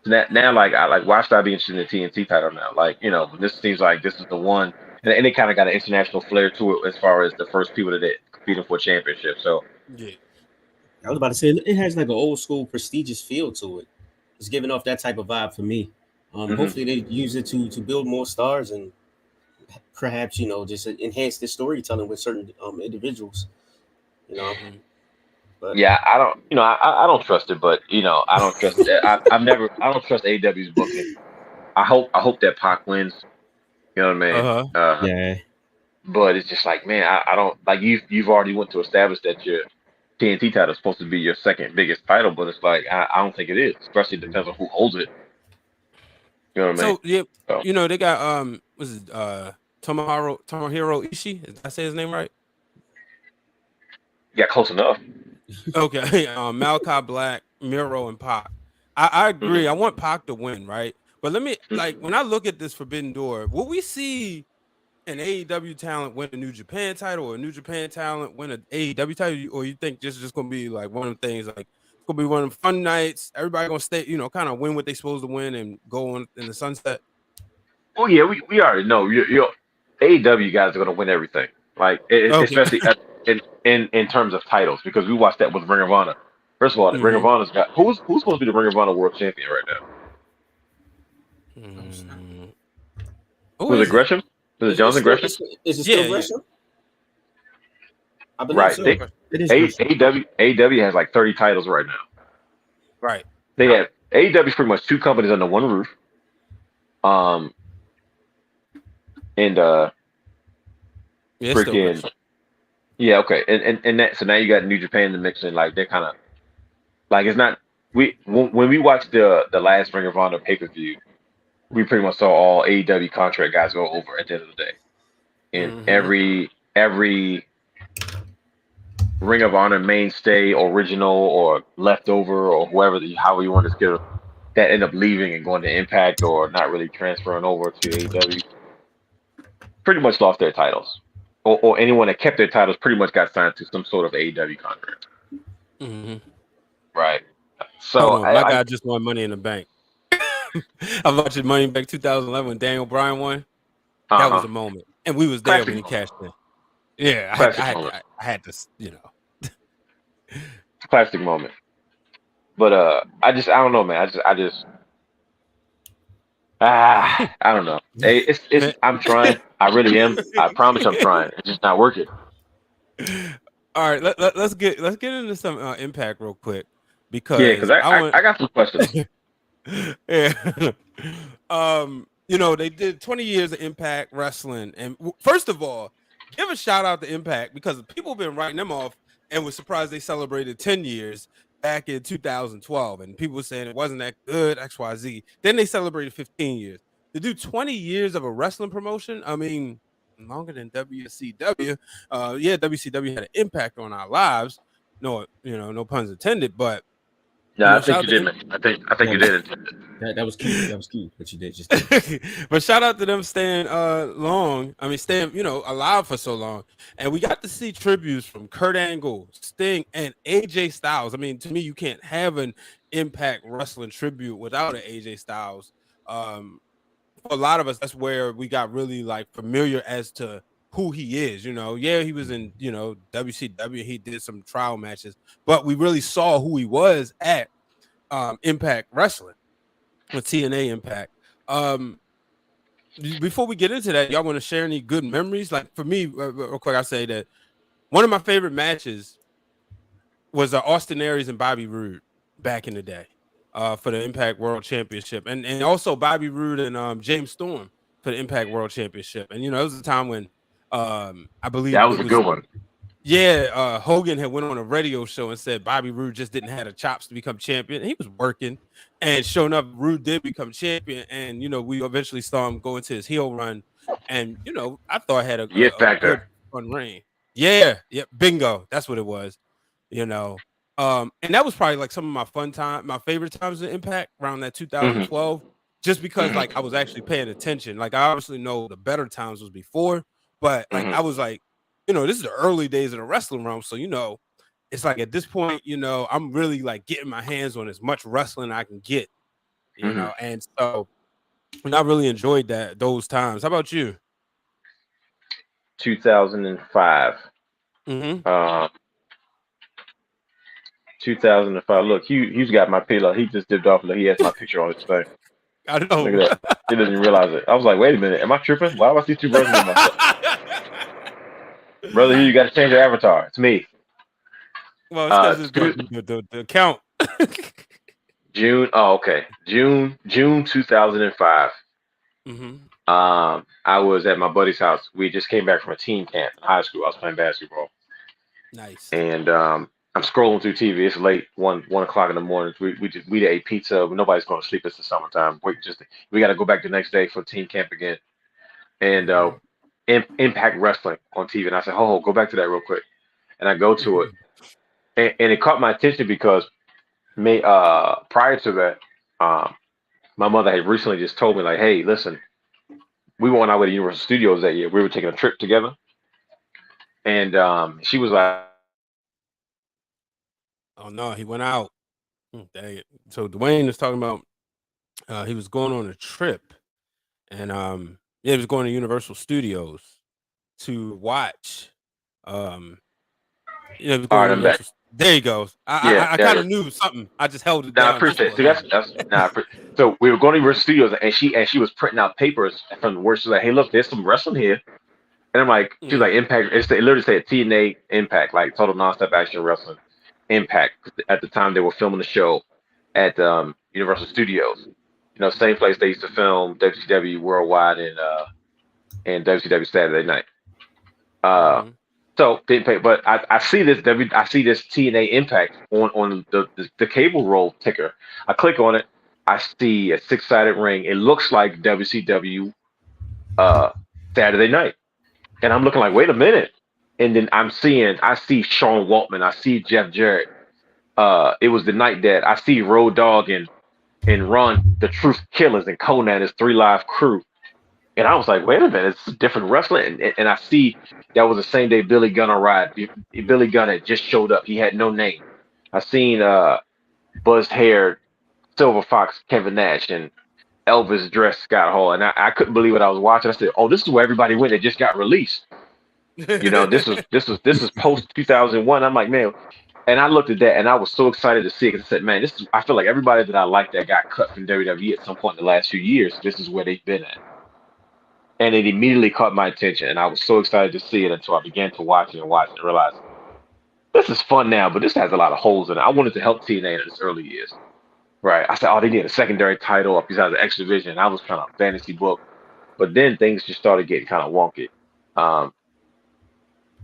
Now, why should I be interested in the TNT title now? Like, this seems like this is the one, and it kind of got an international flair to it as far as the first people that competing for a championship. So, yeah, I was about to say it has like an old school prestigious feel to it. It's giving off that type of vibe for me. Hopefully, they use it to build more stars and perhaps just enhance the storytelling with certain individuals. But, yeah, I don't trust it, but I don't trust it. I don't trust AEW's booking. I hope that Pac wins. You know what I mean? Yeah. But it's just like, man, I don't like you've already went to establish that your TNT title is supposed to be your second biggest title, but it's like I don't think it is. Especially depends on who holds it. You know what I mean? So yeah, they got was it Tomohiro Ishii? Did I say his name right? Yeah, close enough. Okay, Malachi Black, Miro, and Pac. I agree. I want Pac to win, right? But let me when I look at this Forbidden Door, will we see an AEW talent win a New Japan title, or a New Japan talent win an AEW title, or you think this is just gonna be like one of the things, like it's gonna be one of them fun nights, everybody gonna stay, kind of win what they supposed to win and go on in the sunset? Oh yeah, we already know you're AEW guys are gonna win everything. Like Okay. especially in terms of titles, because we watched that with Ring of Honor. First of all, Ring of Honor's got who's supposed to be the Ring of Honor World Champion right now? Was it Gresham? Was it Jonathan Gresham? Is it still Gresham? I believe Right. so. AEW has like 30 titles right now. Right. They have AEW pretty much two companies under one roof. Freaking yeah, okay. And that, so now you got New Japan in the mix, and like they're kind of like, it's not, when we watched the last Ring of Honor pay-per-view, we pretty much saw all AEW contract guys go over at the end of the day. And every Ring of Honor mainstay, original or leftover, or however you want to get it, that end up leaving and going to Impact or not really transferring over to AEW, pretty much lost their titles. Or anyone that kept their titles pretty much got signed to some sort of AEW contract. Right. So my guy just won Money in the Bank. I'm watching Money in the Bank 2011 when Daniel Bryan won. That was a moment, and we was there when he cashed in. Yeah, I had to, Classic moment. But I don't know, man. I don't know. It's I'm trying. I really am. I promise I'm trying. It's just not working. All right, let's get into some Impact real quick, because I got some questions. Yeah. They did 20 years of Impact Wrestling, and first of all, give a shout out to Impact, because people have been writing them off and was surprised they celebrated 10 years back in 2012, and people were saying it wasn't that good, XYZ. Then they celebrated 15 years. To do 20 years of a wrestling promotion, I mean, longer than WCW. WCW had an impact on our lives. No, no puns intended, but I think you did, man. I think you did. That was key. That was key. What you did just. But shout out to them staying staying alive for so long, and we got to see tributes from Kurt Angle, Sting, and AJ Styles. I mean, to me, you can't have an Impact Wrestling tribute without an AJ Styles. For a lot of us, that's where we got really familiar as to who he is. He was in WCW. He did some trial matches, but we really saw who he was at Impact Wrestling with TNA Impact. Before we get into that, y'all want to share any good memories? Like for me, real quick, I say that one of my favorite matches was Austin Aries and Bobby Roode back in the day for the Impact World Championship, and also Bobby Roode and James Storm for the Impact World Championship. And it was a time when I believe that was a good one. Yeah, Hogan had went on a radio show and said Bobby Roode just didn't have the chops to become champion. He was working, and sure enough, Roode did become champion. And we eventually saw him go into his heel run, and I thought I had a good fun reign. Yeah, bingo, that's what it was. And that was probably some of my favorite times in Impact around that 2012, just because I was actually paying attention. I obviously know the better times was before, but I was this is the early days of the wrestling realm. So, it's at this point, I'm really getting my hands on as much wrestling I can get, and so and I really enjoyed those times. How about you? 2005. 2005. Look, Hugh's got my pillow. He just dipped off. He has my picture on his thing. I know. Look at that. He doesn't realize it. I was like, wait a minute. Am I tripping? Why do I see two versions of myself? Brother, you got to change your avatar. It's me. Well, it's because the account. June. Oh, okay. June 2005. I was at my buddy's house. We just came back from a team camp in high school. I was playing basketball. Nice. And I'm scrolling through TV. It's late, 1 o'clock in the morning. We ate pizza. Nobody's going to sleep. It's the summertime. We got to go back the next day for team camp again. And Impact Wrestling on TV. And I said, "Oh, go back to that real quick." And I go to it, and it caught my attention because prior to that, my mother had recently just told me, "Hey, listen, we were on our way to Universal Studios that year. We were taking a trip together, and she was like, Oh no, he went out. Dang it. So Dwayne is talking about he was going on a trip, and he was going to Universal Studios to watch. He was "All going right, to I'm back." Universal. There he goes. Yeah, I kind of knew something. I just held it Nah, I down just appreciate for it. a See, moment. that's nah. So we were going to Universal Studios, and she was printing out papers from the work. She's like, "Hey, look, there's some wrestling here." And I'm like, she was like, Impact. It literally said TNA Impact, like Total Nonstop Action Wrestling Impact. At the time, they were filming the show at Universal Studios. Same place they used to film WCW Worldwide and WCW Saturday Night. So didn't pay, but I see this I see this TNA Impact on the cable roll ticker. I click on it. I see a 6-sided ring. It looks like WCW Saturday Night. And I'm looking like, wait a minute. And then I see Sean Waltman, I see Jeff Jarrett. It was the night that I see Road Dogg and Ron, the Truth Killers, and Conan, his 3 Live crew. And I was like, wait a minute, it's different wrestling. And I see that was the same day Billy Gunn arrived. Billy Gunn had just showed up. He had no name. I seen buzzed haired Silver Fox Kevin Nash and Elvis dressed Scott Hall. And I couldn't believe what I was watching. I said, oh, this is where everybody went that just got released. This is post 2001. I'm like, man, and I looked at that and I was so excited to see it. 'Cause I said, man, I feel like everybody that I like that got cut from WWE at some point in the last few years, this is where they've been at. And it immediately caught my attention, and I was so excited to see it until I began to watch it and realize this is fun now, but this has a lot of holes in it. I wanted to help TNA in its early years. Right. I said, oh, they need a secondary title up besides the X Division. I was trying to fantasy book. But then things just started getting kind of wonky.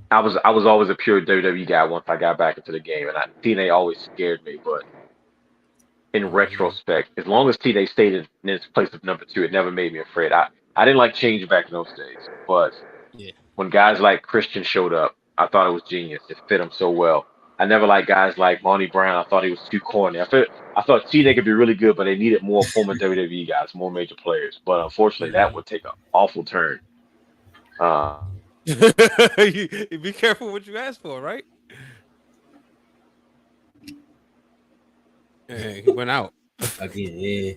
I was always a pure WWE guy once I got back into the game, and TNA always scared me. But in retrospect, as long as TNA stayed in its place of number 2, it never made me afraid. I didn't like change back in those days, but when guys like Christian showed up, I thought it was genius. It fit him so well. I never liked guys like Monty Brown. I thought he was too corny. I thought TNA could be really good, but they needed more former WWE guys, more major players. But unfortunately, that would take an awful turn. You be careful what you ask for, right? Hey, he went out again. Yeah.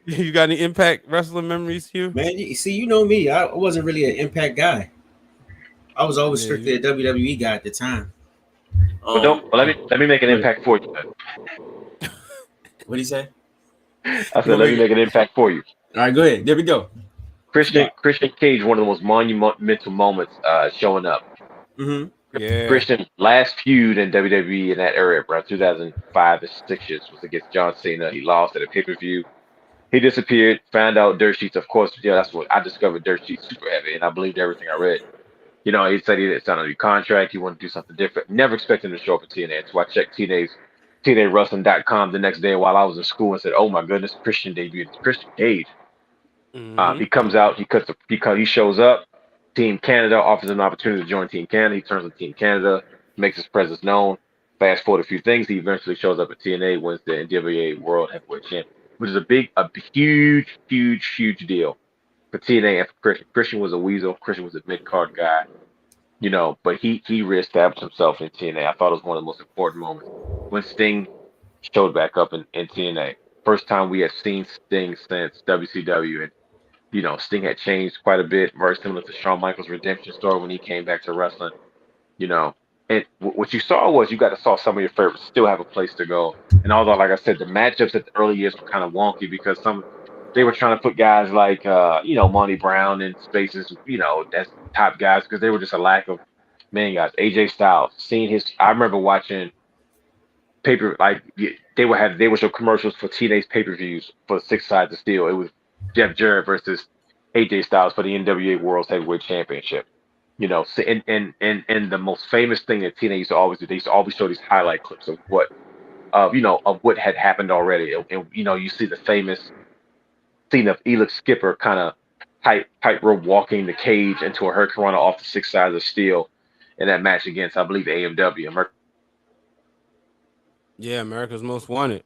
You got any Impact wrestling memories, Hugh? Man, you know me. I wasn't really an Impact guy. I was always strictly a WWE guy at the time. Let me make an impact for you. What did he say? I said, let me make an impact for you. All right, go ahead. There we go. Christian Cage, one of the most monumental moments showing up. Mm-hmm. Yeah. Christian last feud in WWE in that era, bro, 2005 to 6 years, was against John Cena. He lost at a pay-per-view. He disappeared, found out dirt sheets. Of course, that's what I discovered, dirt sheets super heavy, and I believed everything I read. He said he didn't sign a new contract. He wanted to do something different. Never expected him to show up at TNA. So I checked TNAWrestling.com the next day while I was in school and said, oh my goodness, Christian debuted. Christian Cage. He comes out, he shows up. Team Canada offers him an opportunity to join Team Canada. He turns on Team Canada, makes his presence known. Fast forward a few things, he eventually shows up at TNA, wins the NWA World Heavyweight Champion, which is a huge deal for TNA and for Christian. Christian was a weasel. Christian was a mid-card guy, but he reestablished himself in TNA. I thought it was one of the most important moments when Sting showed back up in TNA. First time we had seen Sting since WCW, and Sting had changed quite a bit, very similar to Shawn Michaels' redemption story when he came back to wrestling. And what you saw was you got to saw some of your favorites still have a place to go. And although, like I said, the matchups at the early years were kind of wonky because they were trying to put guys like Monty Brown in spaces, that's top guys because they were just a lack of main guys. AJ Styles, I remember watching paper they would show commercials for TNA's pay-per-views for 6 Sides of Steel. It was Jeff Jarrett versus AJ Styles for the NWA World Heavyweight Championship. And the most famous thing that TNA used to always do, they used to always show these highlight clips of what had happened already. And you see the famous scene of Elix Skipper kind of tightrope walking the cage into a hurricanrana off the 6 Sides of Steel in that match against, I believe, AEW. Yeah, America's Most Wanted.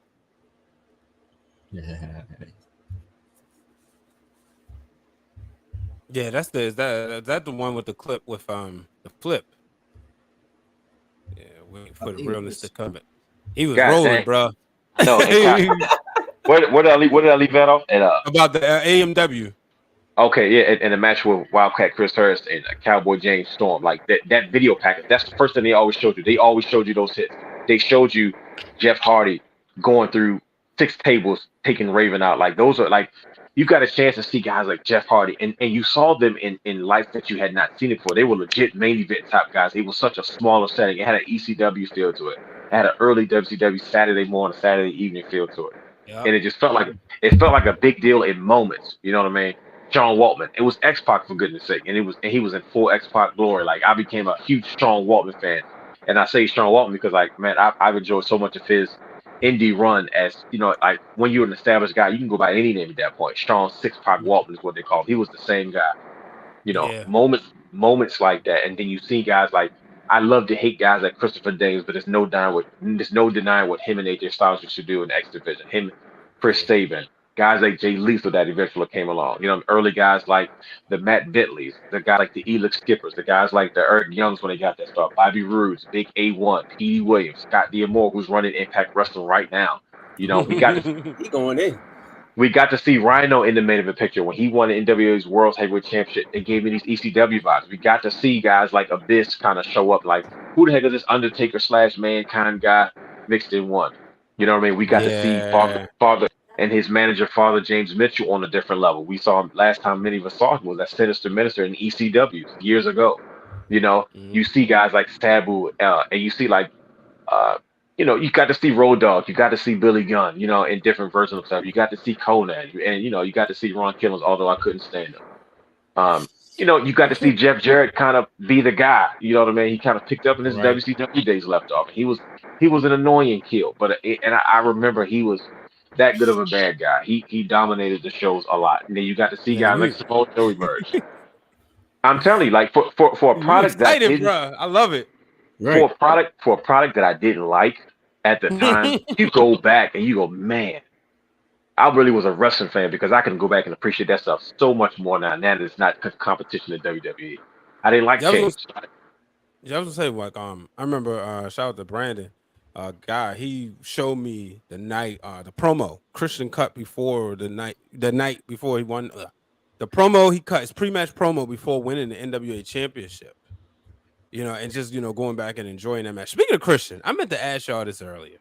Yeah, that's the is that the one with the clip with the flip. Yeah, waiting for the realness to come. He was God rolling, dang. bro. I know. And where did I leave? Where did I leave that off? And About the AMW. okay, yeah, and the match with Wildcat Chris Hurst and Cowboy James Storm, like that video package. That's the first thing they always showed you. They always showed you those hits. They showed you Jeff Hardy going through 6 tables, taking Raven out. Like those are like you got a chance to see guys like Jeff Hardy, and you saw them in life that you had not seen it before. They were legit main event top guys. It was such a smaller setting. It had an ECW feel to it. It had an early WCW Saturday morning, Saturday evening feel to it, Yeah. and it just felt like a big deal in moments. You know what I mean? Sean Waltman. It was X Pac for goodness sake, and he was in full X Pac glory. Like I became a huge Sean Waltman fan, and I say Sean Waltman because like man, I've enjoyed so much of his indie run as you know, like when you're an established guy, you can go by any name at that point. Sean Six Pac Waltman is what they call him. He was the same guy. You know, Yeah. moments like that, and then you see guys like I love to hate guys like Christopher Daniels, but there's no denying what him and AJ Styles used to do in the X Division. Him, Chris Sabin, guys like Jay Lethal that eventually came along. You know, early guys like the Matt Bentleys, the guys like the Elix Skippers, the guys like the Eric Youngs when they got that start, Bobby Roodes, Big A1, Petey Williams, Scott D'Amore, who's running Impact Wrestling right now. You know, He going in. we got to see Rhino in the main event picture when he won the NWA's World Heavyweight Championship. It gave me these ECW vibes. We got to see guys like Abyss kind of show up. Like, who the heck is this Undertaker / Mankind guy mixed in one? You know what I mean? We got to see Father and his manager, Father James Mitchell, on a different level. We saw him last time many of us saw him was that Sinister Minister in ECW years ago. You know, you see guys like Sabu, and you see like you know, you got to see Road Dogg, you got to see Billy Gunn, you know, in different versions of stuff. You got to see Conan, and you know, you got to see Ron Killings, although I couldn't stand him. You know, you got to see Jeff Jarrett kind of be the guy. You know what I mean? He kind of picked up in his WCW days left off. He was an annoying kill, but I remember he was that good of a bad guy. He dominated the shows a lot. And then you got to see guys like Samoa Joe emerge. I'm telling you, like for a product that didn't, bro. I love it. Right. for a product that I didn't like at the time, you go back and you go, man, I really was a wrestling fan because I can go back and appreciate that stuff so much more now. Now that it's not competition in WWE. I didn't like change. Yeah, I was gonna say like I remember shout out to Brandon, guy. He showed me the night the promo Christian cut before the night before he won the promo he cut his pre-match promo before winning the NWA Championship. You know, and just going back and enjoying that match. Speaking of Christian, I meant to ask y'all this earlier.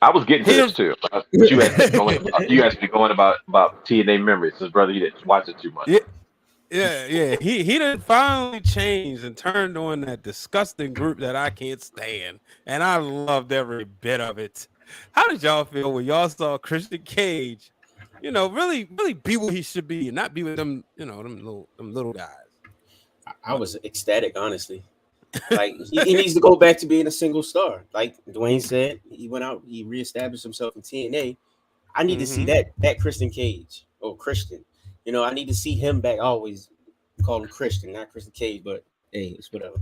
I was getting to this too. But you asked me going about TNA memories. His brother, he didn't watch it too much. Yeah. He done finally changed and turned on that disgusting group that I can't stand, and I loved every bit of it. How did y'all feel when y'all saw Christian Cage? You know, really be what he should be, and not be with them. You know, them little guys. I was ecstatic, honestly. Like he needs to go back to being a single star. Like Dwayne said, he went out, he reestablished himself in TNA. I need to see that Christian Cage or Christian. You know, I need to see him back. I always call him Christian, not Christian Cage, but hey, it's whatever.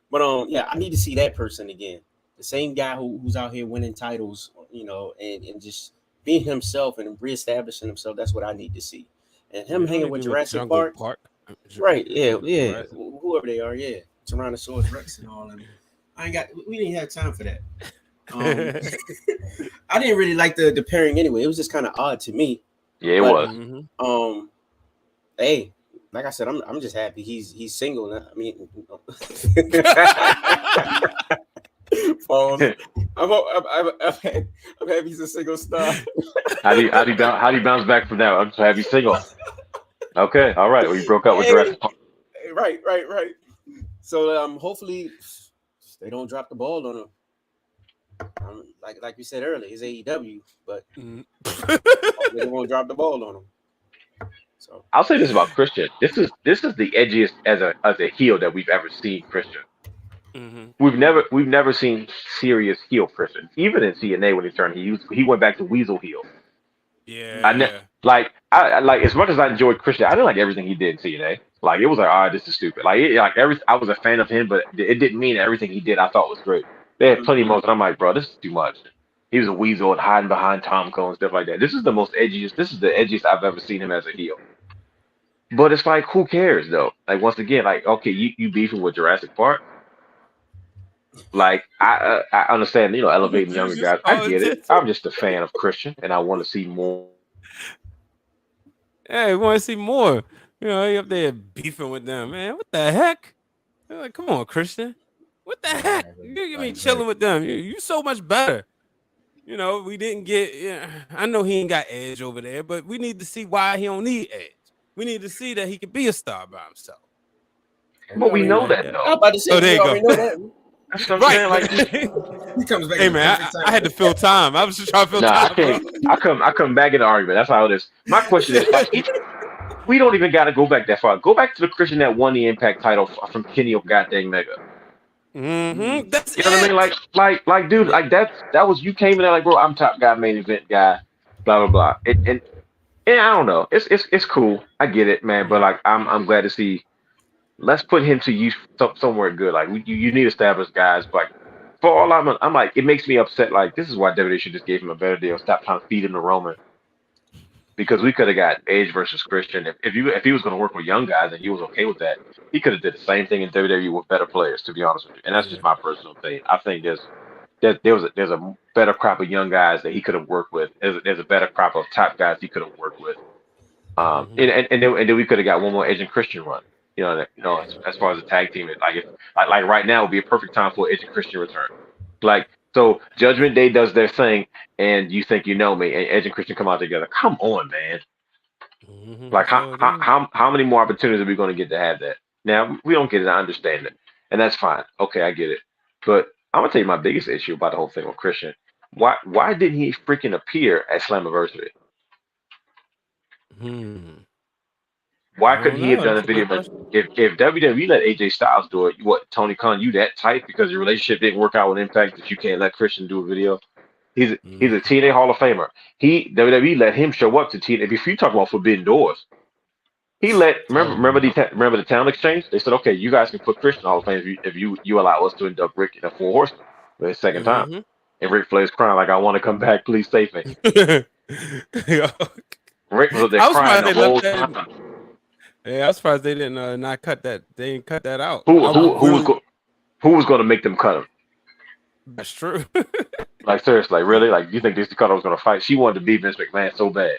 But yeah, I need to see that person again. The same guy who's out here winning titles, you know, and just being himself and reestablishing himself. That's what I need to see. And him hanging with Jurassic Park. Right, yeah. Right. Whoever they are, yeah. Tyrannosaurus Rex and all them. We didn't have time for that. I didn't really like the pairing anyway. It was just kind of odd to me. Yeah, it was. Hey, like I said, I'm just happy he's single now. I mean, I'm happy he's a single star. How do you bounce back from that? I'm so happy single. Okay, all right. Well, you broke up with Jurassic Park. Right. So hopefully they don't drop the ball on him. Like we said earlier, it's AEW, but they won't drop the ball on him. So I'll say this about Christian. This is the edgiest as a heel that we've ever seen Christian. We've never seen serious heel Christian. Even in TNA when he turned, he went back to Weasel heel. Yeah. I like as much as I enjoyed Christian, I didn't like everything he did in TNA. Like it was like, this is stupid. I was a fan of him, but it didn't mean everything he did I thought was great. They had plenty of moments, and I'm like, bro, this is too much. He was a weasel and hiding behind Tom Cole and stuff like that. This is the edgiest I've ever seen him as a heel. But it's like, who cares though? Like once again, like okay, you beefing with Jurassic Park. Like I understand, elevating younger guys. I get it. I'm just a fan of Christian, and I want to see more. Hey, we want to see more. You up there beefing with them, man. What the heck? They're like, come on, Christian. What the heck? You mean chilling with them? You so much better. We didn't get. Yeah, I know he ain't got edge over there, but we need to see why he don't need edge. We need to see that he could be a star by himself. But we know that though. I'm about to say, Oh, there you go. already know that. That's what I'm saying. Like, He comes back. hey man, I had to fill time. I was just trying to fill time. I can't. I come back in the argument. That's how it is. My question is, like, we don't even got to go back that far. Go back to the Christian that won the Impact title from Kenny Goddamn Mega. Mm-hmm. That's You know what I mean? Like, dude, like that was you came in there like, bro, I'm top guy, main event guy, blah blah blah. And I don't know. It's cool. I get it, man. But like, I'm glad to see. Let's put him to use somewhere good. Like you need established guys. But for all I'm like, it makes me upset. Like this is why WWE should just gave him a better deal. Stop trying to feed him to Roman. Because we could have got Edge versus Christian. If he was going to work with young guys and he was okay with that, he could have did the same thing in WWE with better players. To be honest with you, and that's just my personal opinion. I think there's a better crop of young guys that he could have worked with. There's a better crop of top guys he could have worked with. And then we could have got one more Edge and Christian run. As far as the tag team, like right now would be a perfect time for Edge and Christian return. Like. So Judgment Day does their thing, and you think you know me, and Edge and Christian come out together. Come on, man! Mm-hmm. Like how many more opportunities are we going to get to have that? Now we don't get it. I understand it, and that's fine. Okay, I get it. But I'm gonna tell you my biggest issue about the whole thing with Christian. Why didn't he freaking appear at Slammiversary? Why couldn't he have done a video? If WWE let AJ Styles do it, what, Tony Khan, you that tight because your relationship didn't work out with Impact that you can't let Christian do a video? He's a TNA Hall of Famer. WWE let him show up to TNA. If you talk about Forbidden Doors, he let remember the talent exchange. They said, okay, you guys can put Christian Hall of Fame if you allow us to induct Rick in a Four Horsemen for his second time. And Rick Flair's crying like, I want to come back, please save me. Rick was there crying the whole time. Yeah, I was surprised they didn't not cut that. They didn't cut that out. Who was going to make them cut him? That's true. Like seriously, like really, like you think Dixie Carter was going to fight? She wanted to beat Vince McMahon so bad.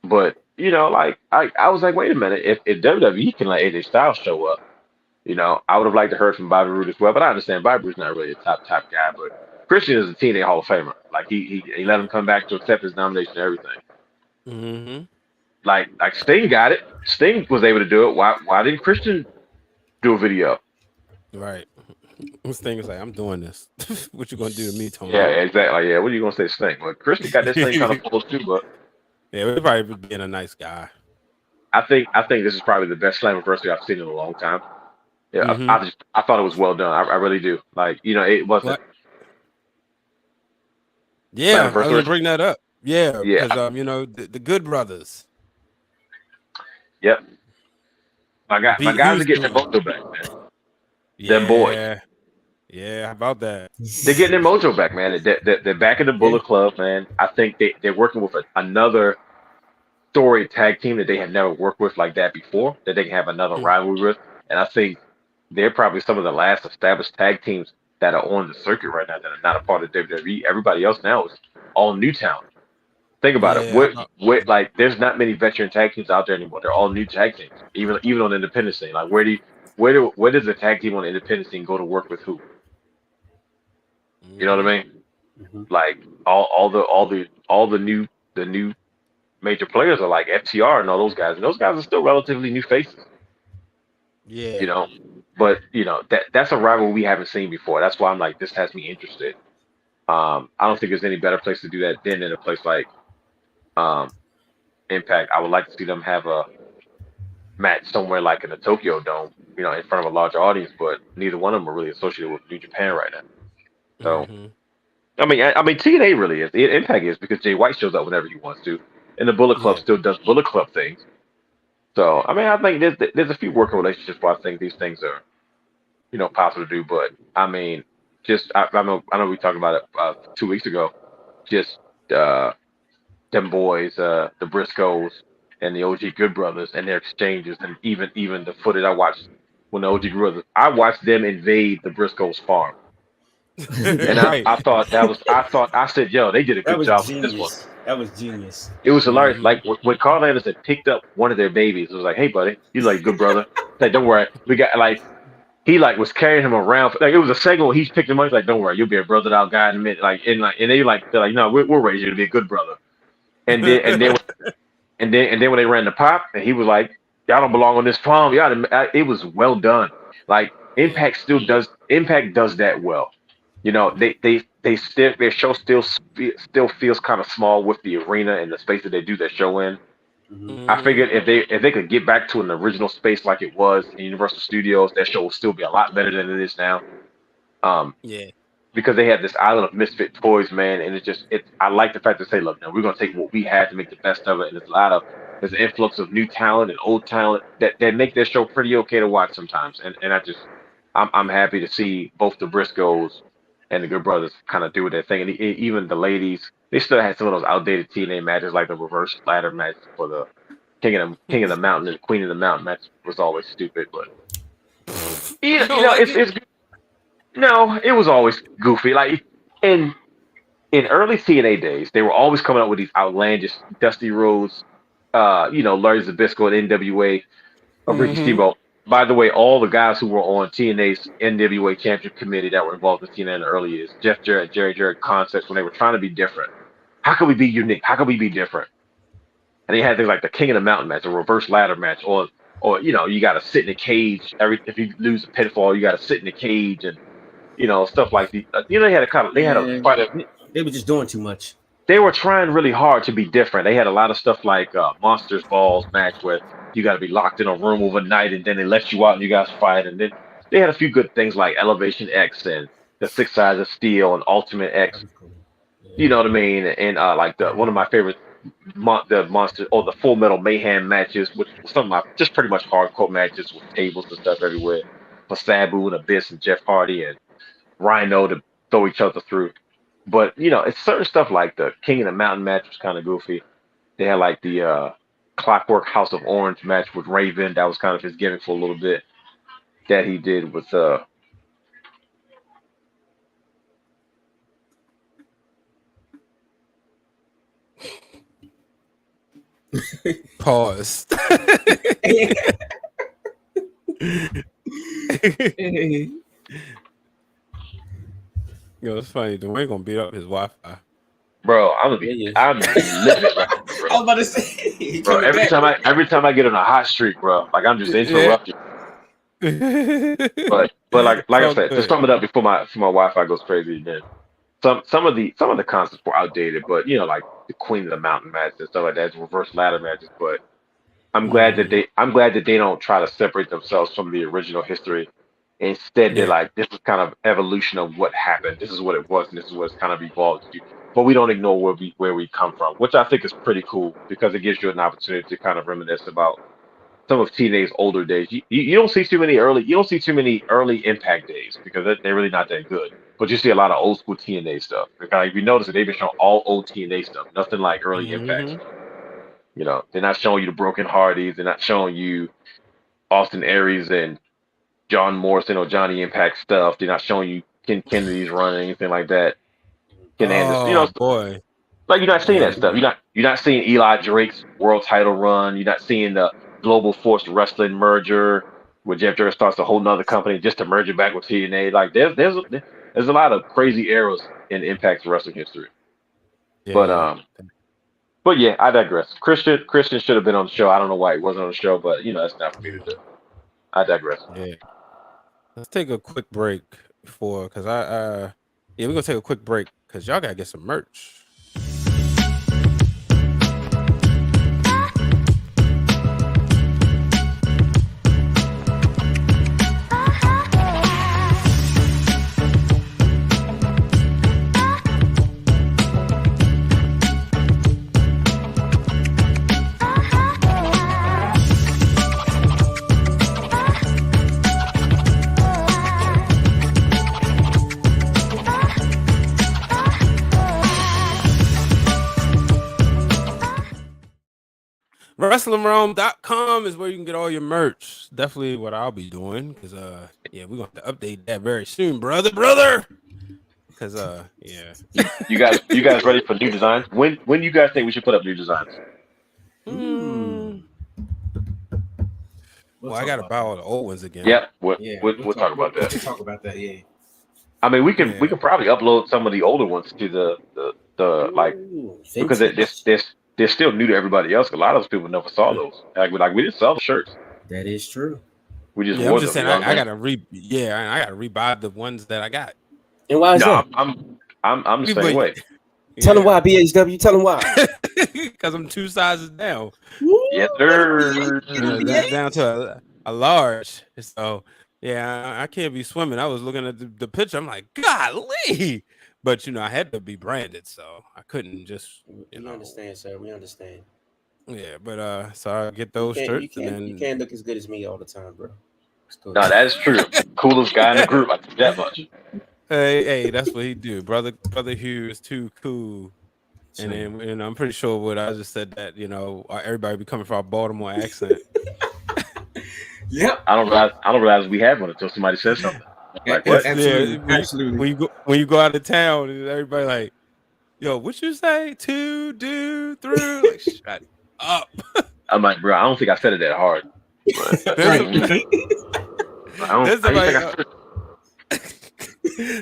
But like I was like, wait a minute, if WWE can let AJ Styles show up, I would have liked to heard from Bobby Roode as well. But I understand Bobby Roode's not really a top guy, but Christian is a TNA Hall of Famer. Like he let him come back to accept his nomination and everything. Like Sting got it. Sting was able to do it. Why didn't Christian do a video? Right. Sting was like, I'm doing this. What you gonna do to me, Tony? Yeah, exactly. Yeah, what are you gonna say, Sting? Well, Christian got this thing kind of pulled too, but yeah, we're probably being a nice guy. I think this is probably the best Slammiversary I've seen in a long time. Yeah, I thought it was well done. I really do. Like it wasn't. What? Yeah, I was gonna bring that up. Yeah, because the Good Brothers. Yep. My guys are getting their mojo back, man. Yeah. Them boys. Yeah, how about that? They're getting their mojo back, man. They're back in the Bullet Club, man. I think they're working with another story tag team that they had never worked with like that before, that they can have another rivalry with. And I think they're probably some of the last established tag teams that are on the circuit right now that are not a part of WWE. Everybody else now is all new talent. Think about it. Like, there's not many veteran tag teams out there anymore. They're all new tag teams, even on the independent scene. Like, where does the tag team on the independent scene go to work with who? You know what I mean? Like all the new major players are like FTR and all those guys, and those guys are still relatively new faces. Yeah. But that's a rival we haven't seen before. That's why I'm like, this has me interested. I don't think there's any better place to do that than in a place like Impact. I would like to see them have a match somewhere like in the Tokyo Dome, in front of a larger audience, but neither one of them are really associated with New Japan right now. So, I mean, TNA really is. Impact is because Jay White shows up whenever he wants to, and the Bullet Club still does Bullet Club things. So, I mean, I think there's a few working relationships where I think these things are, possible to do. But I mean, just I know we talked about it 2 weeks ago. Just them boys, the Briscoes and the OG Good Brothers and their exchanges, and even the footage I watched when the OG Good Brothers, I watched them invade the Briscoes farm. And Right. I said, yo, they did a That good was job with this one. genius. That was genius. It was hilarious. Like when Carl Anderson picked up one of their babies, it was like, hey buddy, you like good brother. Like, don't worry. We got like he like was carrying him around. Like it was a segment where he's picking him up, he's like, don't worry, you'll be a brother out guy in a minute. Like and they're like, no, we'll raise you to be a good brother. And then when they ran the pop, and he was like, y'all don't belong on this farm. It was well done. Like Impact does that well. You know, their show still feels kind of small with the arena and the space that they do their show in. Mm-hmm. I figured if they could get back to an original space like it was in Universal Studios, their show will still be a lot better than it is now. Yeah. Because they have this island of misfit toys, man, and I like the fact that they say, look, now we're gonna take what we had to make the best of it, and there's an influx of new talent and old talent that make their show pretty okay to watch sometimes, and I'm happy to see both the Briscoes and the Good Brothers kind of do their thing, and even the ladies, they still had some of those outdated TNA matches like the reverse ladder match for the King of the Mountain and the Queen of the Mountain match was always stupid, but it was always goofy. Like in early TNA days, they were always coming up with these outlandish Dusty Rhodes, Larry Zbyszko and NWA, Ricky Steamboat. By the way, all the guys who were on TNA's NWA Championship Committee that were involved with TNA in the early years, Jeff Jarrett, Jerry Jarrett concepts when they were trying to be different. How can we be unique? How can we be different? And they had things like the King of the Mountain match, a reverse ladder match, or you got to sit in a cage. If you lose a pinfall, you got to sit in a cage, and stuff like the. They were just doing too much. They were trying really hard to be different. They had a lot of stuff like Monsters Balls match where you got to be locked in a room overnight, and then they let you out and you guys fight. And then they had a few good things like Elevation X and the Six Sides of Steel and Ultimate X. You know what I mean? And like one of my favorite the Monster or the Full Metal Mayhem matches, which was some of my just pretty much hardcore matches with tables and stuff everywhere for Sabu and Abyss and Jeff Hardy and Rhino to throw each other through. But it's certain stuff like the King of the Mountain match was kind of goofy. They had like the Clockwork House of Orange match with Raven. That was kind of his gimmick for a little bit that he did with Pause. It's funny. Dwayne gonna beat up his Wi-Fi. Bro, I'm living right now, bro. I was about to say, bro, every time I get on a hot streak, bro, like I'm just interrupted. But like I said, to sum it up before my Wi-Fi goes crazy again. Some of the concepts were outdated, but like the Queen of the Mountain match and stuff like that, reverse ladder matches. But I'm glad that they don't try to separate themselves from the original history. Instead, they're like, this is kind of evolution of what happened. This is what it was, and this is what it's kind of evolved to. But we don't ignore where we come from, which I think is pretty cool because it gives you an opportunity to kind of reminisce about some of TNA's older days. You don't see too many early Impact days because they're really not that good. But you see a lot of old school TNA stuff. Because if you notice that they've been showing all old TNA stuff, nothing like early Impact stuff. They're not showing you the Broken Hardys. They're not showing you Austin Aries and John Morrison or Johnny Impact stuff. They're not showing you Ken Kennedy's run or anything like that. Ken Anderson, boy. Like you're not seeing that stuff. You're not seeing Eli Drake's world title run. You're not seeing the Global Force Wrestling merger where Jeff Jarrett starts a whole nother company just to merge it back with TNA. Like there's a lot of crazy eras in Impact's wrestling history. Yeah. But yeah, I digress. Christian should have been on the show. I don't know why he wasn't on the show, but that's not for me to do. I digress. Yeah. Let's take a quick break we're gonna take a quick break because y'all gotta get some merch. WrestlingWrealm.com is where you can get all your merch. Definitely what I'll be doing because we're gonna have to update that very soon, brother. Because You guys ready for new designs? When do you guys think we should put up new designs? Well, I got to buy all the old ones again. Yeah, we'll talk about that. We'll talk about that. Yeah. I mean, we can probably upload some of the older ones to the like because they're still new to everybody else. A lot of those people never saw those. Like we didn't sell the shirts. That is true. We just I'm just saying I gotta rebuy the ones that I got. And why is that? I'm the same way. Tell them why, BHW. Tell them why. Because I'm 2 sizes down. Yes, sir. Down to a large. So yeah, I can't be swimming. I was looking at the picture. I'm like, golly. But I had to be branded, so I couldn't just We understand, sir. We understand. Yeah, but so I get those shirts. You can't look as good as me all the time, bro. No, that is true. Coolest guy in the group. I think that much. Hey, that's what he do. Brother Hugh is too cool. And then I'm pretty sure what I just said that everybody be coming from a Baltimore accent. Yep. I don't realize we have one until somebody says something. Like what? Absolutely. When you go out of town and everybody like, yo, what you say? 2, do, 3. Like, shut up. I'm like, bro, I don't think I said it that hard.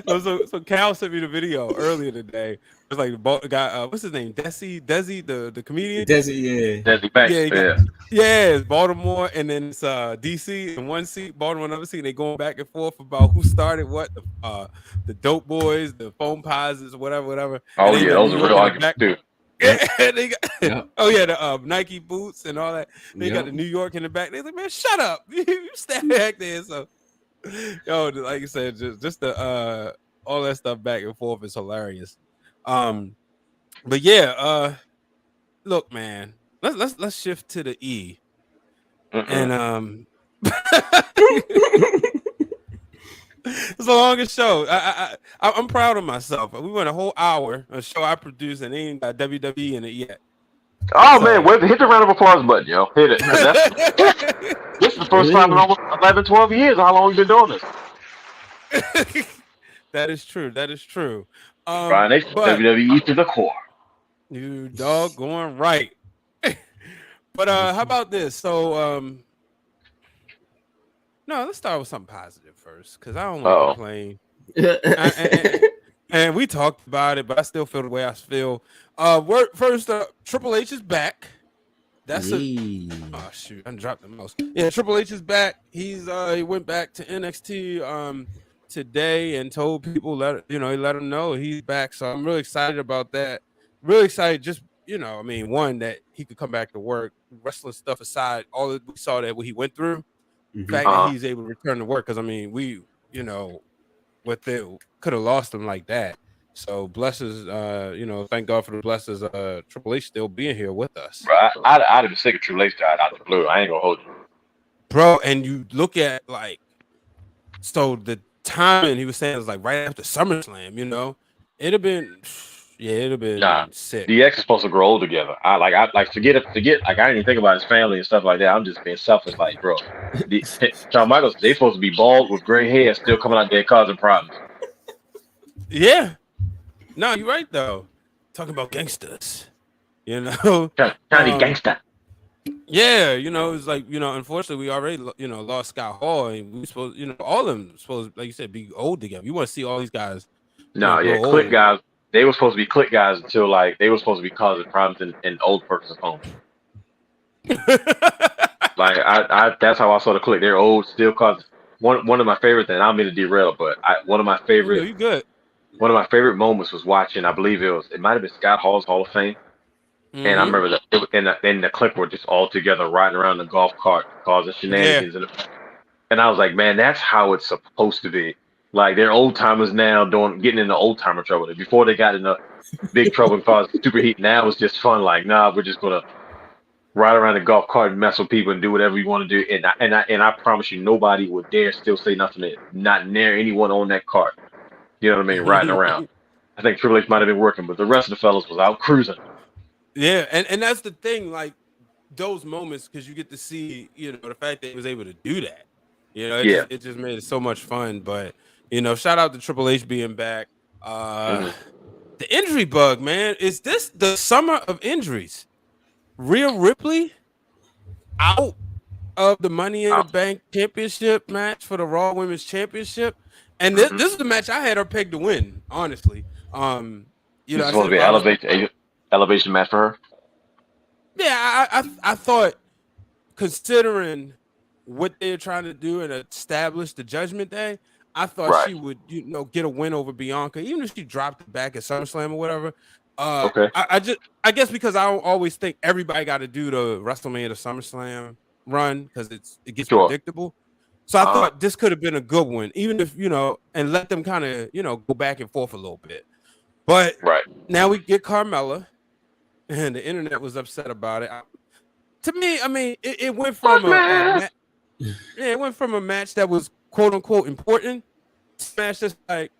So Cal sent me the video earlier today. It was like the guy, what's his name? Desi, the comedian. Desi Banks. Yeah, it's Baltimore, and then it's DC in one seat, Baltimore another seat. They going back and forth about who started what. The Dope Boys, the Foam Posits, whatever. Oh yeah, those are real arguments too. They got, Oh yeah, the Nike boots and all that. They got the New York in the back. They like, man, shut up! You stand back there. So, like you said, just the all that stuff back and forth is hilarious. But yeah, look, man, let's shift to the E, and it's the longest show. I'm proud of myself. We went a whole hour, a show I produced, and ain't got WWE in it yet. Oh man, hit the round of applause button, yo. Hit it. This is the first time in almost 11, 12 years. How long we been doing this? That is true. Brian Nation, WWE to the core. You doggone right. But how about this? So no, let's start with something positive first, because I don't want to complain. And we talked about it, but I still feel the way I feel. First, Triple H is back. That's oh shoot, I dropped the mouse. Yeah, Triple H is back. He went back to NXT today and told people he let them know he's back. So I'm really excited about that. Really excited, just one, that he could come back to work. Wrestling stuff aside, all that we saw that what he went through. The fact that he's able to return to work, because we what they could have lost him like that. So blesses, thank God for the blessings. Triple H still being here with us. Bro, I'd have been sick of Triple H died out of the blue. I ain't gonna hold you, bro. And you look at so the timing he was saying was like right after SummerSlam. It'd have been sick. DX is supposed to grow old together. I forget. Like I didn't even think about his family and stuff like that. I'm just being selfish, like bro. Shawn Michaels, they supposed to be bald with gray hair, still coming out there causing problems. Yeah. No, you're right though. Talking about gangsters, Tiny gangster. Yeah, it's like unfortunately we already lost Scott Hall, and we supposed all of them supposed, like you said, be old together. You want to see all these guys. Click guys. They were supposed to be click guys until they were supposed to be causing problems in old person's home. That's how I saw the click. They're old, still causing. One of my favorite things. I don't mean to derail, but one of my favorite. You good. One of my favorite moments was watching. I believe it might have been Scott Hall's Hall of Fame, and I remember that in the clip were just all together riding around the golf cart, causing shenanigans, and I was like, man, that's how it's supposed to be. Like they're old timers now, getting into old timer trouble. Before they got into big trouble and caused super heat. Now it's just fun. Like, nah, we're just gonna ride around the golf cart and mess with people and do whatever you want to do. And I promise you, nobody would dare still say nothing. Not near anyone on that cart. You know what I mean? Riding around. I think Triple H might have been working, but the rest of the fellas was out cruising. Yeah, and that's the thing. Like those moments because you get to see, the fact that he was able to do that. It just made it so much fun. But shout out to Triple H being back. The injury bug, man. Is this the summer of injuries? Rhea Ripley out of the Money in the Bank Championship match for the Raw Women's Championship, and this is the match I had her pegged to win. Honestly, this is supposed to be an elevation match for her. Yeah, I thought, considering what they're trying to do and establish the Judgment Day, I thought she would, get a win over Bianca, even if she dropped it back at SummerSlam or whatever. Okay. I guess because I always think everybody got to do the WrestleMania to SummerSlam run because it gets predictable. So I thought this could have been a good one, even if and let them kind of go back and forth a little bit. But now we get Carmella, and the internet was upset about it. To me, I mean, it went from it went from a match that was quote unquote important to a match that's like,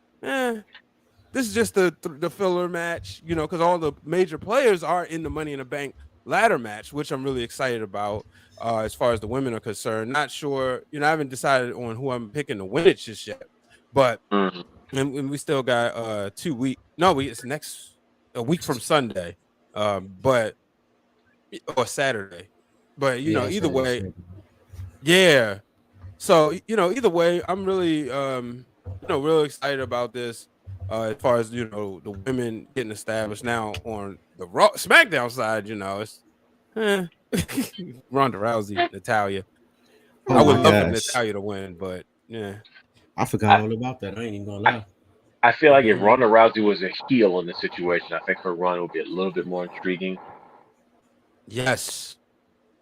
this is just the filler match, because all the major players are in the Money in the Bank ladder match, which I'm really excited about as far as the women are concerned. Not sure, I haven't decided on who I'm picking to win it just yet, but and we still got 2 weeks. No, it's a week from Sunday, or Saturday, but either way, yeah. So either way, I'm really real excited about this. As far as the women getting established now on the Raw SmackDown side, it's Ronda Rousey, Natalya. I would love for Natalya to win, but yeah, I forgot all about that. I ain't even gonna lie. I feel like if Ronda Rousey was a heel in this situation, I think her run would be a little bit more intriguing. Yes,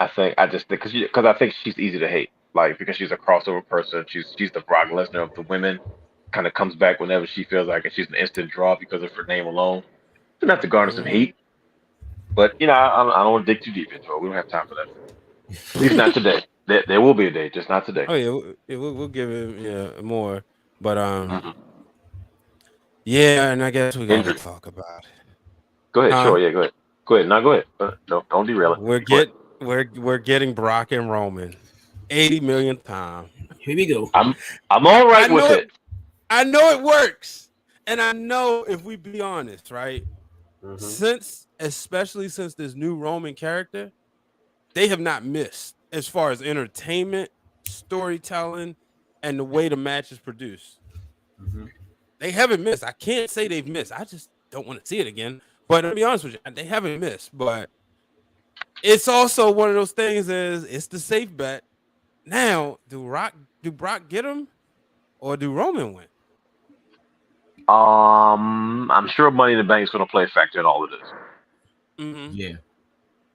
I think because I think she's easy to hate, like because she's a crossover person. She's the Brock Lesnar of the women. Kind of comes back whenever she feels like it. She's an instant draw because of her name alone. Doesn't have to garner some heat, but I don't want to dig too deep into it. We don't have time for that. At least not today. There will be a day, just not today. Oh yeah, we'll give him more, but yeah, and I guess we gotta talk about it. Go ahead, sure, yeah, go ahead. No, go ahead. No, don't derail it. We're getting Brock and Roman 80 million times. Here we go. I'm all right with it. I know it works, and I know if we be honest, right? Especially since this new Roman character, they have not missed as far as entertainment, storytelling, and the way the match is produced. They haven't missed. I can't say they've missed. I just don't want to see it again. But to be honest with you, they haven't missed. But it's also one of those things is it's the safe bet. Now, do Brock get him, or do Roman win? I'm sure Money in the Bank is going to play a factor in all of this. Yeah.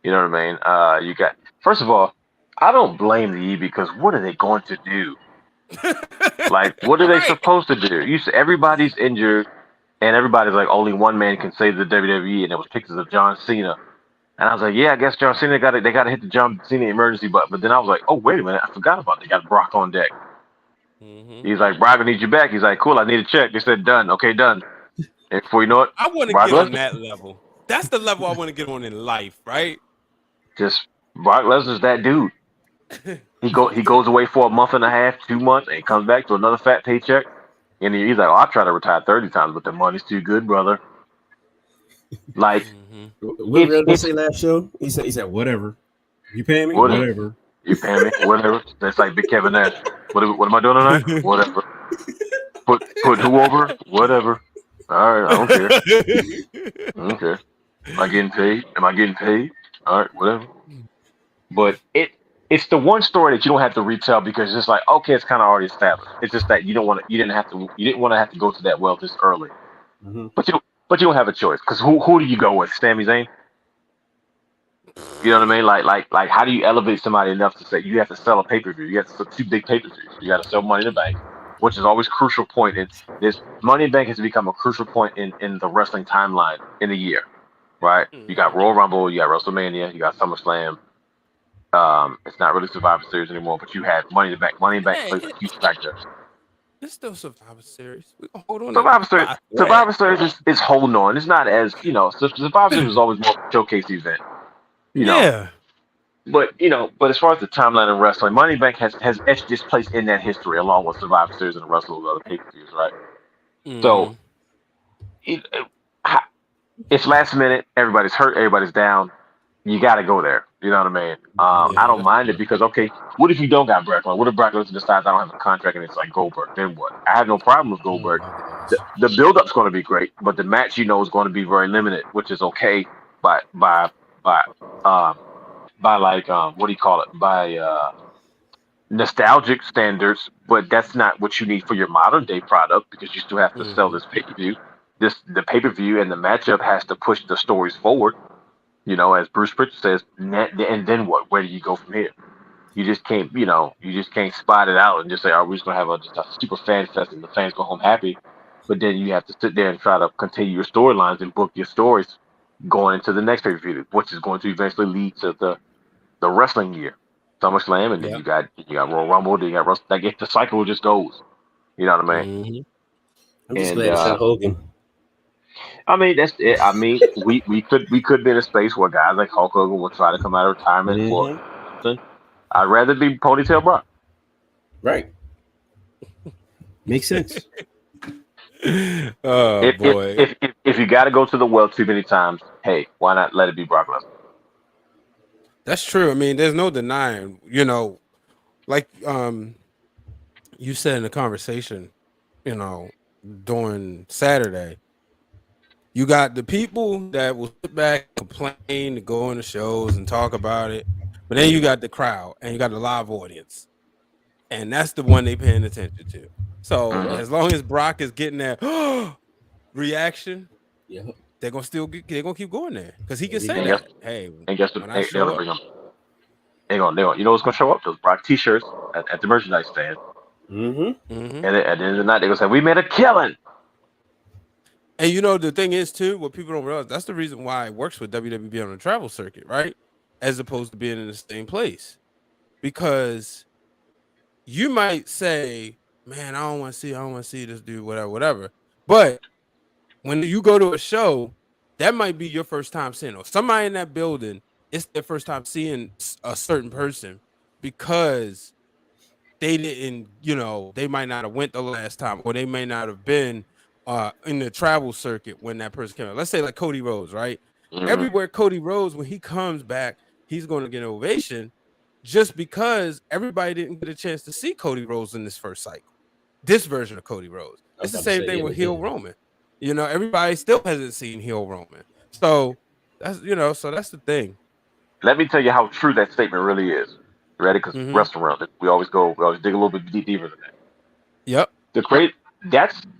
You know what I mean? You got, first of all, I don't blame the E because what are they going to do? Like, what are they supposed to do? You see, everybody's injured, and everybody's like, only one man can save the WWE, and it was pictures of John Cena. And I was like, yeah, I guess John Cena they got to hit the John Cena emergency button. But then I was like, oh, wait a minute, I forgot about it. They got Brock on deck. He's like, Brock, I need you back. He's like, cool, I need a check. They said, done. Okay, done. And before you know it, I want to get on that level. That's the level I want to get on in life, right? Just Brock Lesnar's that dude. He goes away for a month and a half, 2 months, and he comes back to another fat paycheck. And he's like, oh, I'll try to retire 30 times, but the money's too good, brother. Like, what did I say last show? He said, whatever. You pay me? Whatever. You pay me? Whatever. That's like Big Kevin Nash. What am I doing tonight? Whatever. Put who over? Whatever. All right, I don't care. I don't care. Am I getting paid? All right, whatever. But it's the one story that you don't have to retell because it's like, okay, it's kind of already established. It's just that you didn't want to have to go to that well this early. But you don't have a choice because who do you go with? Sami Zayn? You know what I mean? Like, how do you elevate somebody enough to say you have to sell a pay-per-view? You have to sell 2 big pay-per-views. You got to sell Money in the Bank, which is always a crucial point. This Money in the Bank has become a crucial point in the wrestling timeline in the year, right? You got Royal Rumble, you got WrestleMania, you got SummerSlam. It's not really Survivor Series anymore, but you had Money in the Bank. Money in the Bank plays a huge factor. It's still Survivor Series. Hold on. Survivor Series is holding on. It's not as Survivor Series is always more of a showcase event. You know, But but as far as the timeline of wrestling, Money Bank has etched its place in that history along with Survivor Series and the rest of those other pay-per-views, right? So it, it- it's last minute. Everybody's hurt. Everybody's down. You got to go there. You know what I mean? I don't mind it because okay, what if you don't got Brock? What if Brock Lesnar decides I don't have a contract and it's like Goldberg? Then what? I have no problem with Goldberg. The build-up's going to be great, but the match is going to be very limited, which is okay by by um by like what do you call it? By nostalgic standards, but that's not what you need for your modern day product because you still have to sell this pay-per-view. The pay-per-view and the matchup has to push the stories forward. As Bruce Pritchard says, and then what? Where do you go from here? You just can't, you just can't spot it out and just say, "Are we just gonna have just a super fan fest and the fans go home happy?" But then you have to sit there and try to continue your storylines and book your stories going into the next pay-per-view, which is going to eventually lead to the wrestling year, SummerSlam, and then you got Royal Rumble, then you got Wrestle. Like the cycle just goes. You know what I mean? I'm just And glad it's not Hogan. I mean that's it. I mean we could be in a space where guys like Hulk Hogan will try to come out of retirement for something. I'd rather be Ponytail Brock. Right. Makes sense. Oh boy. If you got to go to the well too many times, hey, why not let it be Brock Lesnar? That's true. I mean, there's no denying, like you said in the conversation, during Saturday, you got the people that will sit back, complain, to go on the shows and talk about it. But then you got the crowd and you got the live audience. And that's the one they paying attention to. So as long as Brock is getting that reaction, they're gonna keep going there because he can say that. Hey, and guess when what? I show up, They're gonna, you know what's gonna show up? Those Brock T-shirts at the merchandise stand. And at the end of the night, they're gonna say, "We made a killing." And the thing is too, what people don't realize, that's the reason why it works with WWE on the travel circuit, right? As opposed to being in the same place, because you might say, "Man, I don't want to see this dude, whatever." But when you go to a show, that might be your first time seeing, or somebody in that building, it's their first time seeing a certain person because they didn't, they might not have went the last time, or they may not have been in the travel circuit when that person came out. Let's say like Cody Rhodes, right? Everywhere Cody Rhodes, when he comes back, he's going to get an ovation just because everybody didn't get a chance to see Cody Rhodes in this first cycle. This version of Cody Rhodes. It's the same thing with heel Roman. Everybody still hasn't seen heel Roman. So that's so that's the thing. Let me tell you how true that statement really is. You ready? Because Wrestling Wrealm, we always dig a little bit deeper than that. Yep.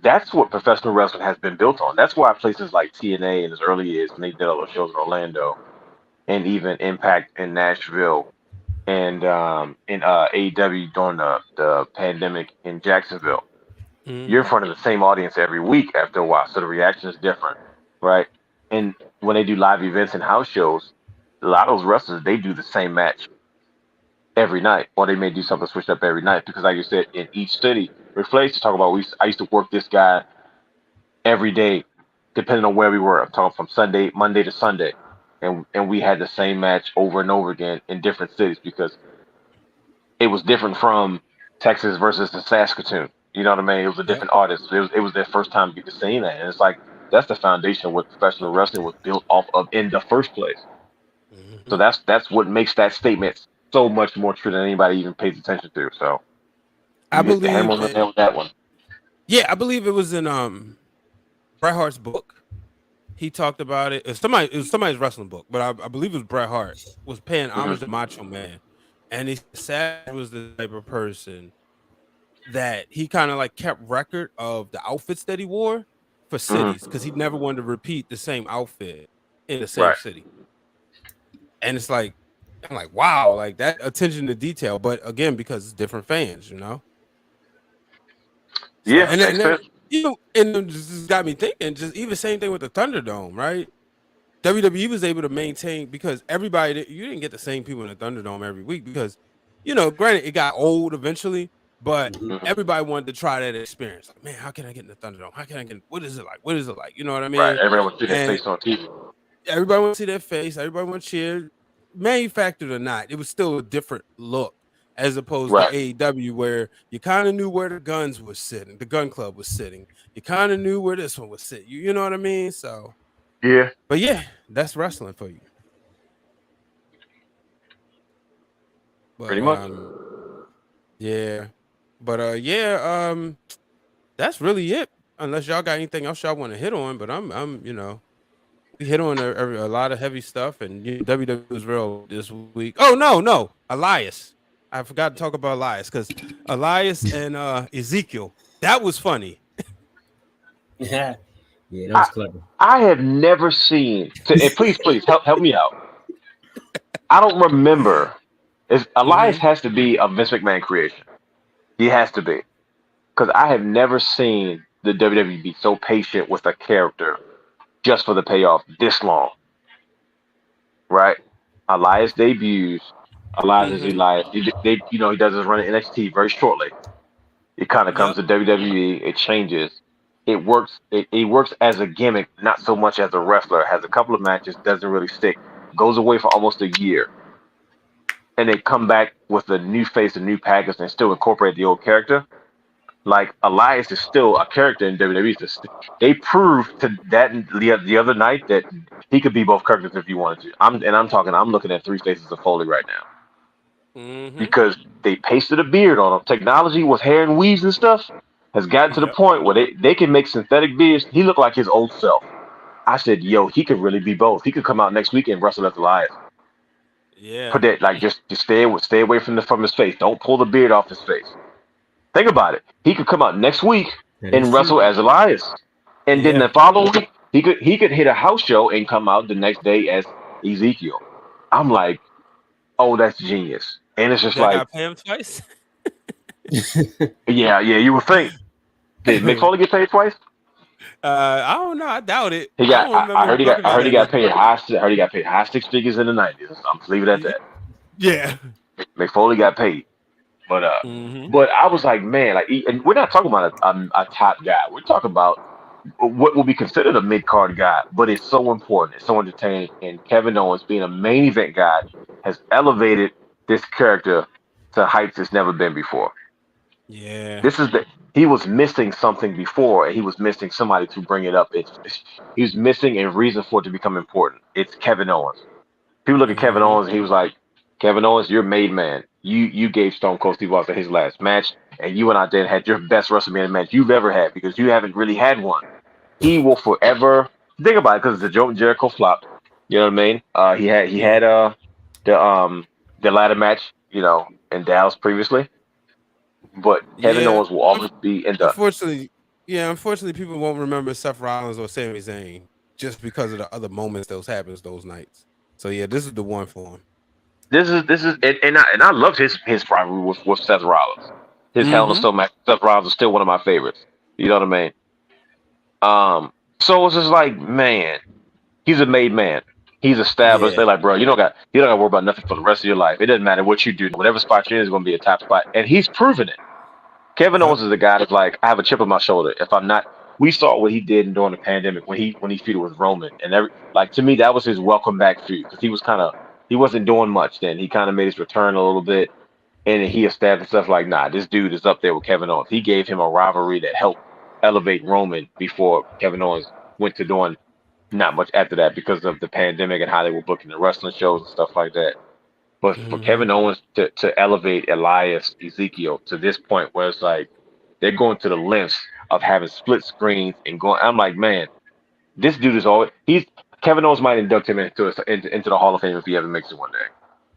That's what professional wrestling has been built on. That's why places like TNA in its early years, when they did all those shows in Orlando, and even Impact in Nashville, and in AEW during the pandemic in Jacksonville, you're in front of the same audience every week after a while, so the reaction is different, right? And when they do live events and house shows, a lot of those wrestlers, they do the same match every night, or they may do something switched up every night because, like you said, in each city, Ric Flair used to talk about. I used to work this guy every day, depending on where we were. I'm talking from Monday to Sunday, and we had the same match over and over again in different cities because it was different from Texas versus the Saskatoon. You know what I mean? It was a different artist. It was their first time getting to see that, and it's like that's the foundation of what professional wrestling was built off of in the first place. So that's what makes that statement so much more true than anybody even pays attention to. So I believe that one. Yeah, I believe it was in Bret Hart's book. He talked about it. It was somebody's wrestling book, but I believe it was Bret Hart was paying homage to Macho Man, and he said he was the type of person that he kind of like kept record of the outfits that he wore for cities because he never wanted to repeat the same outfit in the same city. And it's like, I'm like, wow, like that attention to detail. But again, because it's different fans, So, yeah, and then and it just got me thinking. Just even same thing with the Thunderdome, right? WWE was able to maintain because everybody you didn't get the same people in the Thunderdome every week because, granted it got old eventually, but everybody wanted to try that experience. Like, man, how can I get in the Thunderdome? How can I get? What is it like? What is it like? You know what I mean? Right. Everyone wants to see their face on TV. Everybody wants to see their face. Everybody wants to cheer. manufactured or not, it was still a different look as opposed Right. to AEW, where you kind of knew where the guns was sitting, the gun club was sitting. You kind of knew where this one was sitting. You know what I mean? So Yeah. but yeah, that's wrestling for you. But, Pretty much. Yeah. But that's really it. Unless y'all got anything else y'all want to hit on, but I'm we hit on a lot of heavy stuff, and WWE was real this week. Oh no, Elias. I forgot to talk about Elias because Elias and Ezekiel, that was funny. Yeah, that was clever. I have never seen. And please help me out. I don't remember. Elias has to be a Vince McMahon creation. He has to be, because I have never seen the WWE be so patient with a character just for the payoff this long. Right? Elias debuts. Elias is Elias. He does his run in NXT very shortly. It kind of comes to WWE. It changes. It works. It works as a gimmick, not so much as a wrestler. Has a couple of matches, doesn't really stick. Goes away for almost a year, and they come back with a new face, a new package, and still incorporate the old character. Like Elias is still a character in WWE. They proved to that the other night that he could be both characters if he wanted to. I'm looking at 3 Faces of Foley right now. Because they pasted a beard on him. Technology with hair and weaves and stuff has gotten to the point where they can make synthetic beards. He looked like his old self. I said, yo, he could really be both. He could come out next week and wrestle as Elias. Yeah. Put that, like, just stay away from his face. Don't pull the beard off his face. Think about it. He could come out next week and wrestle as Elias. And then the following week, he could hit a house show and come out the next day as Ezekiel. I'm like, oh, that's genius. And it's just Did I like, gotta pay him twice? yeah, you would think. Did Mick Foley get paid twice? I don't know. I doubt it. I heard he got paid high 6 figures in the 90s. I'm just leave it at that. Yeah. Mick Foley got paid. But but I was like, man, like, and we're not talking about a top guy. We're talking about what will be considered a mid-card guy, but it's so important. It's so entertaining. And Kevin Owens, being a main event guy, has elevated this character to heights it's never been before. Yeah. He was missing something before, and he was missing somebody to bring it up. He was missing a reason for it to become important. It's Kevin Owens. People look at Kevin Owens, and he was like, Kevin Owens, you're made man. You gave Stone Cold Steve Austin his last match, and you and I then had your best WrestleMania match you've ever had, because you haven't really had one. He will forever think about it, because the Joe and Jericho flop. You know what I mean? He had the ladder match, in Dallas previously. But Kevin Owens will always be in the. Unfortunately, people won't remember Seth Rollins or Sami Zayn just because of the other moments that happens those nights. So yeah, this is the one for him. This is and I loved his rivalry with Seth Rollins. His Hell in a Cell match. Seth Rollins is still one of my favorites. You know what I mean? So it's just like, man, he's a made man. He's established. They're like, bro, you don't got to worry about nothing for the rest of your life. It doesn't matter what you do. Whatever spot you're in is going to be a top spot. And he's proven it. Kevin Owens is a guy that's like, I have a chip on my shoulder. If I'm not, we saw what he did during the pandemic when he feuded with Roman. And to me, that was his welcome back feud, because he wasn't doing much then. He kind of made his return a little bit. And then he established stuff like, nah, this dude is up there with Kevin Owens. He gave him a rivalry that helped elevate Roman before Kevin Owens went to doing not much after that, because of the pandemic and how they were booking the wrestling shows and stuff like that. But for Kevin Owens to elevate Elias, Ezekiel to this point where it's like they're going to the lengths of having split screens and going, I'm like, man, this dude is always Kevin Owens might induct him into the Hall of Fame if he ever makes it one day,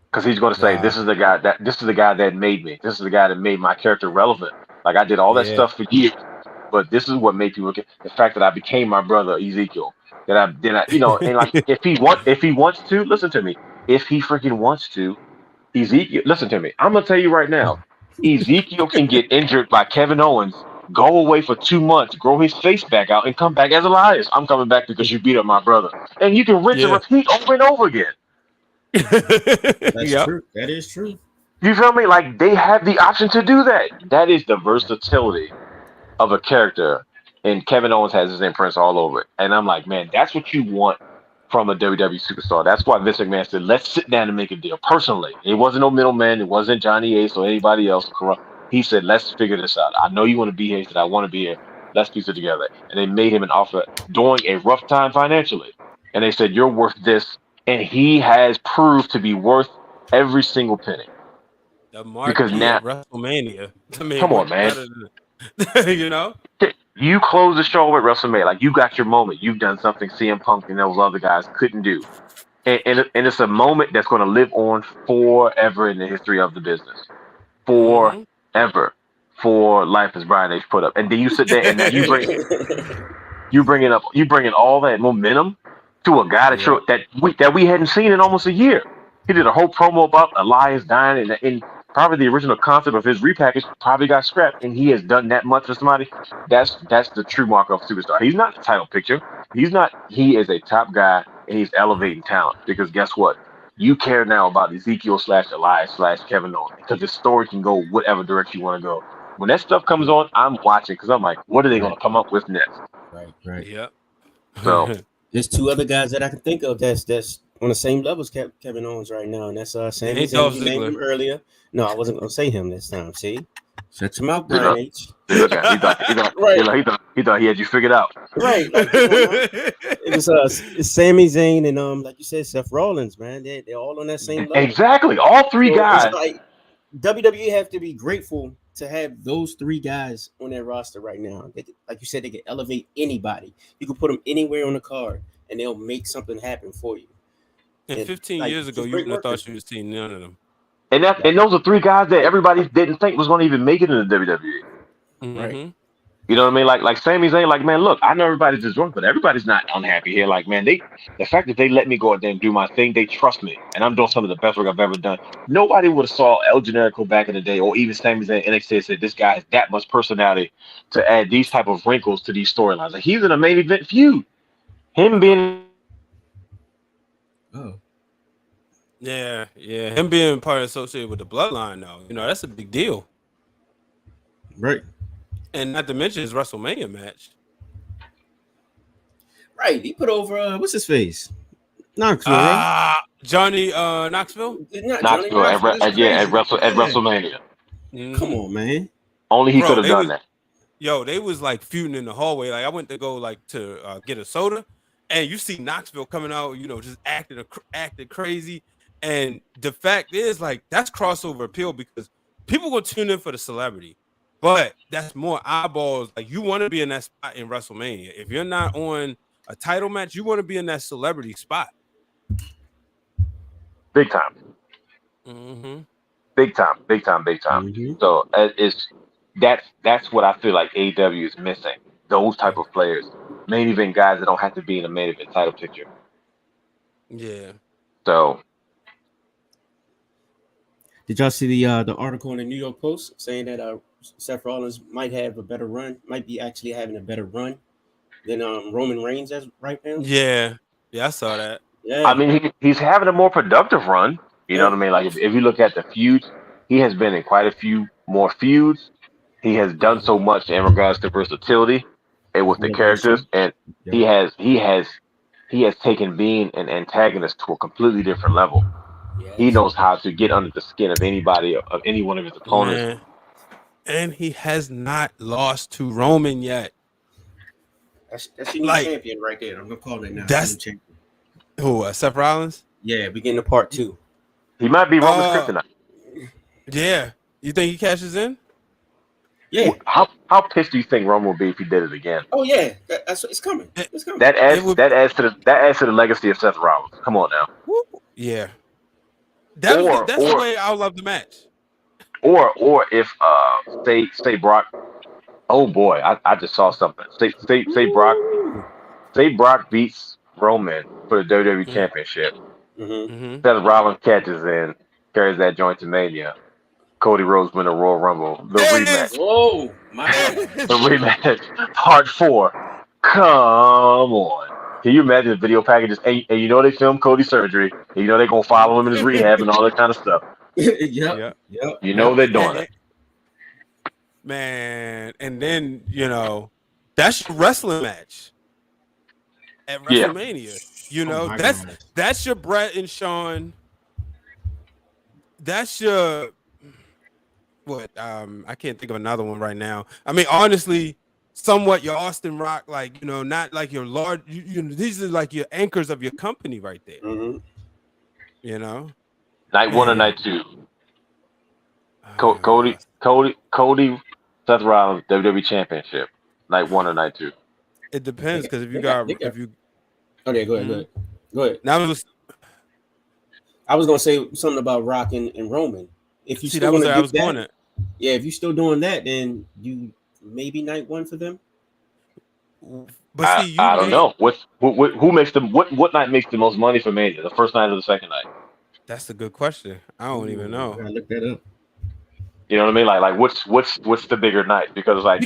because he's going to say, this is the guy that made me. This is the guy that made my character relevant. Like, I did all that stuff for years, but this is what made people. The fact that I became my brother Ezekiel. And like, if he wants to, listen to me. If he freaking wants to, Ezekiel, listen to me. I'm gonna tell you right now, Ezekiel can get injured by Kevin Owens, go away for 2 months, grow his face back out, and come back as Elias. I'm coming back because you beat up my brother, and you can rinse and repeat over and over again. That's true. That is true. You feel me? Like, they have the option to do that. That is the versatility of a character. And Kevin Owens has his imprints all over it. And I'm like, man, that's what you want from a WWE superstar. That's why Vince McMahon said, let's sit down and make a deal. Personally, it wasn't no middleman. It wasn't Johnny Ace or anybody else. He said, let's figure this out. I know you want to be here. He said, I want to be here. Let's piece it together. And they made him an offer during a rough time financially. And they said, you're worth this. And he has proved to be worth every single penny. The marquee now, at WrestleMania. I mean, come on, man. You know? You close the show at WrestleMania. Like, you got your moment. You've done something CM Punk and those other guys couldn't do. And it's a moment that's going to live on forever in the history of the business. Forever. For life, as Brian H. put up. And then you sit there and then you bring all that momentum to a guy that we hadn't seen in almost a year. He did a whole promo about Elias dying, and probably the original concept of his repackage probably got scrapped, and he has done that much for somebody. That's the true mark of a superstar. He's not the title picture. He is a top guy, and he's elevating talent. Because guess what? You care now about Ezekiel /Elias /Kevin Owens, because the story can go whatever direction you want to go. When that stuff comes on, I'm watching because I'm like, what are they going to come up with next? Right. Yep. So there's two other guys that I can think of that's on the same level as Kevin Owens right now, and that's Sami Zayn. You named him earlier. No, I wasn't going to say him this time. See, shut your mouth, Brian H. He thought he had you figured out. Right. Like, it's Sami Zayn and like you said, Seth Rollins, man. They're all on that same level. Exactly, all three guys. It's like WWE have to be grateful to have those three guys on their roster right now. Like you said, they can elevate anybody. You can put them anywhere on the card, and they'll make something happen for you. And 15 years ago, you wouldn't have thought you would see none of them. And those are three guys that everybody didn't think was going to even make it in the WWE. Mm-hmm. Right. You know what I mean? Like Sami Zayn, like, man, look, I know everybody's just drunk, but everybody's not unhappy here. Like, man, the fact that they let me go out there and do my thing, they trust me, and I'm doing some of the best work I've ever done. Nobody would have saw El Generico back in the day, or even Sami Zayn NXT and said this guy has that much personality to add these type of wrinkles to these storylines. Like, he's in a main event feud. Him being, yeah, him being part associated with the bloodline, though, you know, that's a big deal, right? And not to mention his WrestleMania match. Right. He put over what's his face? Knoxville. Johnny Knoxville? Knoxville at WrestleMania. Mm-hmm. Come on, man. Only he could have done that. Yo, they was like feuding in the hallway. Like I went to go to get a soda, and you see Knoxville coming out, you know, just acting crazy. And the fact is, like, that's crossover appeal because people will tune in for the celebrity. But that's more eyeballs. Like, you want to be in that spot in WrestleMania. If you're not on a title match, you want to be in that celebrity spot. Big time. Mm-hmm. Big time. Mm-hmm. So that's what I feel like AEW is missing. Those type of players. Main event guys that don't have to be in a main event title picture. Yeah. So. Did y'all see the article in the New York Post saying that Seth Rollins might be actually having a better run than Roman Reigns as right now? Yeah, I saw that. Yeah, I mean, he's having a more productive run. You know what I mean? Like, if you look at the feuds, he has been in quite a few more feuds. He has done so much in regards to versatility and with the characters, and he has taken being an antagonist to a completely different level. Yes. He knows how to get under the skin of anybody, of any one of his opponents. Man. And he has not lost to Roman yet. That's your new champion right there. I'm gonna call it now. That's who? Seth Rollins? Yeah, we getting to part 2. He might be Roman's kryptonite. Yeah, you think he cashes in? Yeah. How pissed do you think Roman will be if he did it again? Oh yeah, it's coming. It's coming. That adds to the legacy of Seth Rollins. Come on now. Yeah. That's the way I love the match. Or if say Brock, oh boy, I just saw something. Say Brock beats Roman for the WWE Championship. Mm-hmm. Seth Rollins catches in, carries that joint to Mania. Cody Rhodes win the Royal Rumble. The rematch. Whoa, my the rematch. Part 4. Come on. Can you imagine the video packages? And you know they filmed Cody's surgery. And you know they're gonna follow him in his rehab and all that kind of stuff. Yep. You know they're doing it. Man, and then, you know, that's your wrestling match at WrestleMania. You know, my that's gosh. that's your Bret and Shawn. That's your what? I can't think of another one right now. I mean, honestly, somewhat your Austin Rock, like, you know, not like your large. You know, these are like your anchors of your company right there. Mm-hmm. You know, Night one or Man. night two? Cody, Seth Rollins, WWE Championship. Night one or night two? It depends because if you They got got- if you Okay, go ahead. Go ahead. now just I was gonna say something about Rock and Roman. If you see still that was gonna where I do was that, going at. yeah, if you're still doing that, then you maybe night one for them. But see, you I don't made know. Who makes them? What night makes the most money for Mania? The first night or the second night? that's a good question. I don't even know. Gotta look that up. You know what I mean? Like what's the bigger night? Because like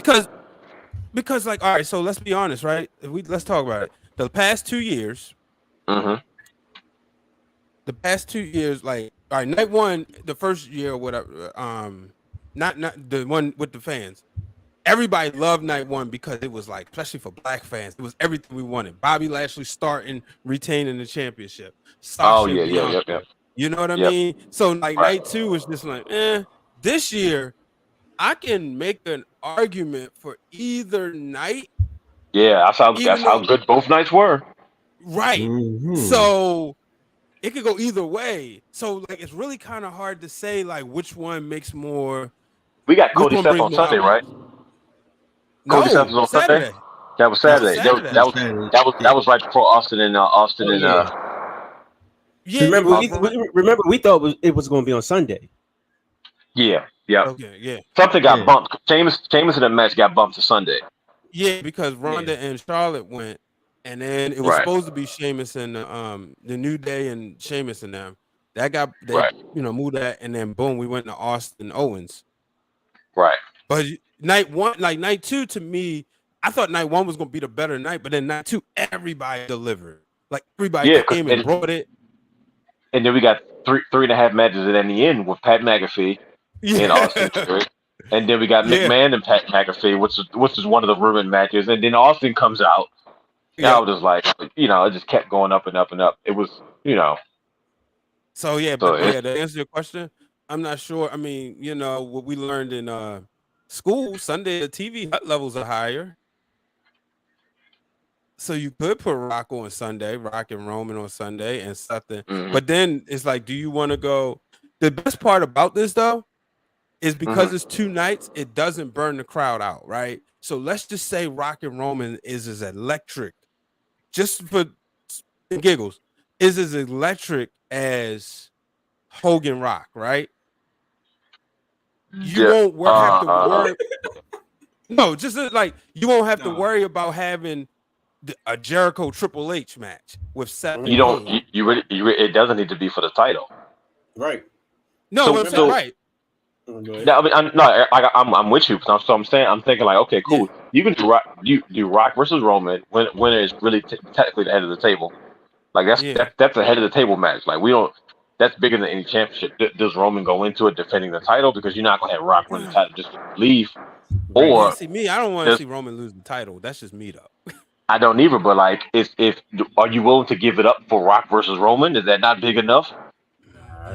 Because like, all right, so let's be honest, right? Let's talk about it. The past 2 years, mhm. like, all right, night one, the first year or whatever, not the one with the fans. Everybody loved night one because it was like, especially for black fans, it was everything we wanted. Bobby Lashley starting, retaining the championship. Sasha Oh yeah, and yeah, Bianca. yep. You know what I Yep. mean? So like Right. night two was just like, This year, I can make an argument for either night. Yeah, that's how Even good both nights were. Right. Mhm. So it could go either way. So like it's really kind of hard to say like which one makes more. We got Which Cody one Seth brings on more Sunday, out? right? No, Cody Seth was on Saturday. Sunday. That was Saturday. Saturday. That was right before Austin and Yeah. Remember we thought it was going to be on Sunday. yeah. Okay. Yeah. Something got Yeah. bumped. Sheamus in the match got bumped to Sunday. Yeah, because Ronda and Charlotte went, and then it was Right. supposed to be Sheamus and the New Day and Sheamus and them. They Right. moved that, and then boom, we went to Austin Owens. Right. But night one, like night two, to me, I thought night one was gonna be the better night, but then night two, everybody delivered. Like everybody came and brought it. And then we got three and a half matches at the end with Pat McAfee and Austin Theory. And then we got McMahon and Pat McAfee, which is one of the rumored matches. And then Austin comes out. And I was just like, it just kept going up and up and up. It was, So to answer your question, I'm not sure. I mean, what we learned in school, Sunday the TV levels are higher. So you could put Rock on Sunday, Rock and Roman on Sunday, and something. Mhm. But then it's like, do you want to go? The best part about this though is because it's 2 nights, it doesn't burn the crowd out, right? So let's just say Rock and Roman is as electric, just for giggles, is as electric as Hogan Rock, right? You won't have to worry. No, just like you won't have to worry about having a Jericho Triple H match with Seth. You don't. You really. It doesn't need to be for the title. Right. No, right. No, I'm with you. So I'm saying, I'm thinking like, okay, cool. Yeah. You can do Rock versus Roman when it's really technically the head of the table. Like that's a head of the table match. Like we don't. That's bigger than any championship. Does Roman go into it defending the title? Because you're not gonna have Rock win the title just to leave. Right. Or See me, I don't want to see Roman lose the title. That's just me though. I don't either. But like, if are you willing to give it up for Rock versus Roman? Is that not big enough?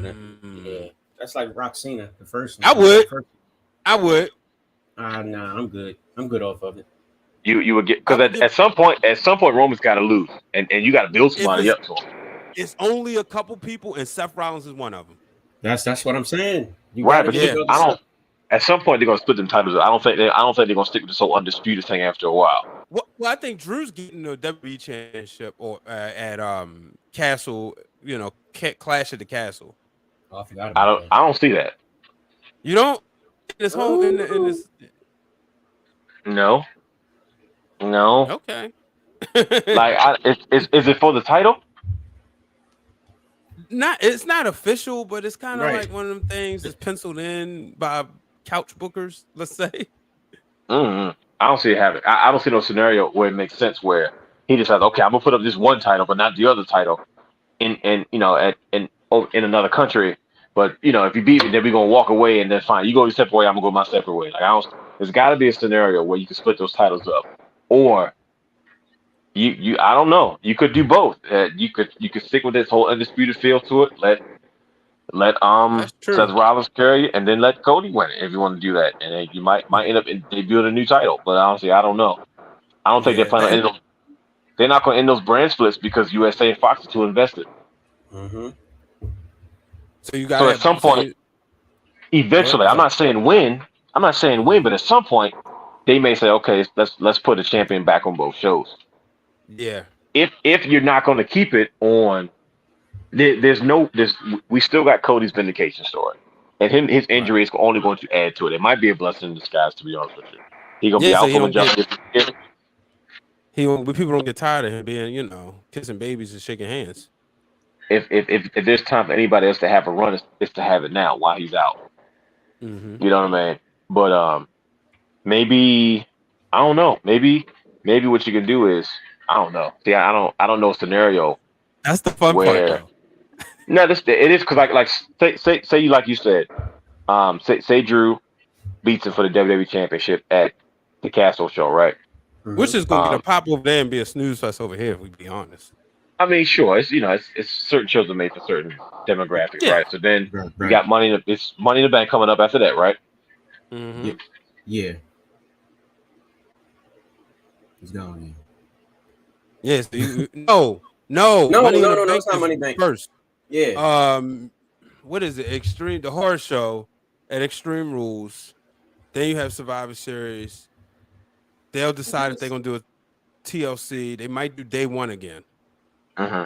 Yeah, that's like Rock Cena, the first one. I would. Nah, I'm good. I'm good off of it. You would get, because at some point Roman's got to lose, and you got to build somebody up to him. It's only a couple people, and Seth Rollins is one of them. That's what I'm saying. Right, but I don't. At some point, they're gonna split them titles. I don't think they're gonna stick with this whole undisputed thing after a while. Well, I think Drew's getting the WWE Championship or at Castle. Clash at the Castle. Oh, I forgot about that. I don't see that. You don't. In this whole in this. No. Okay. Is it for the title? It's not official, but it's kind of Right. like one of them things that's penciled in by couch bookers, let's say. I don't see it happening. I don't see no scenario where it makes sense where he decides, okay, I'm gonna put up this one title, but not the other title, in another country. But if you beat me, then we're gonna walk away, and then fine, you go your separate way, I'm gonna go my separate way. Like there's got to be a scenario where you can split those titles up, or I don't know. You could do both. You could stick with this whole undisputed feel to it. Let That's Seth true. Rollins carry it, and then let Cody win it if you want to do that. And then you might end up debuting a new title. But honestly, I don't know. I don't think they're Yeah. planning on ending. They're not going to end those brand splits because USA and Fox are too invested. Mm-hmm. So you got So to at some point, eventually, I'm not saying win. I'm not saying win, but at some point, they may say, okay, let's put a champion back on both shows. Yeah. If you're not going to keep it on, we still got Cody's vindication story, and his injury is only going to add to it. It might be a blessing in disguise, to be honest with you. He gonna be So out he for don't the get jump. people don't get tired of him being, kissing babies and shaking hands. If there's time for anybody else to have a run, it's to have it now while he's out. Mm-hmm. You know what I mean? But maybe I don't know. Maybe what you can do is I don't know. See, I don't know a scenario That's the fun part, where though. no, it is because like say you like you said, say Drew beats him for the WWE Championship at the Castle show, right? Which is gonna get a pop over there and be a snooze fest over here, if we be honest. I mean, sure, it's certain shows are made for certain demographics, Yeah. right? So then Right. you got it's Money in the Bank coming up after that, right? Mm-hmm. Yeah. He's going. Yes. No. Money in the Bank It's not is Money Bank. first. Yeah. What is it? The horror show at Extreme Rules. Then you have Survivor Series. They'll decide if they're gonna do a TLC. They might do day one again. Mm-hmm.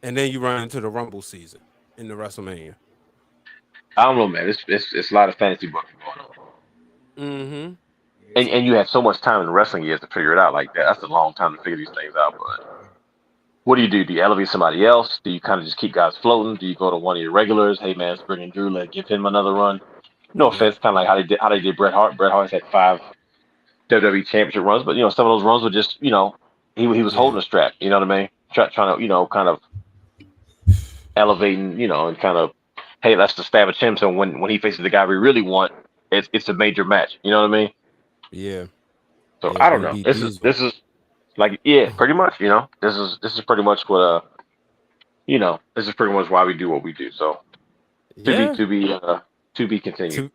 And then you run into the Rumble season in the WrestleMania. I don't know, man. It's a lot of fantasy booking going on. Mm-hmm. And you have so much time in the wrestling years to figure it out like that. That's a long time to figure these things out. But what do you do? Do you elevate somebody else? Do you kind of just keep guys floating? Do you go to one of your regulars? Hey man, let's bring in Drew. Let's give him another run. No offense, kind of like how they did Bret Hart. Bret Hart's had 5 WWE Championship runs, but some of those runs were just he was holding a strap. You know what I mean? Trying to kind of elevating and kind of hey, let's establish him. So when he faces the guy we really want, it's a major match. You know what I mean? Yeah. So I don't know. This is like pretty much. This is pretty much what this is pretty much why we do what we do. So to be continued.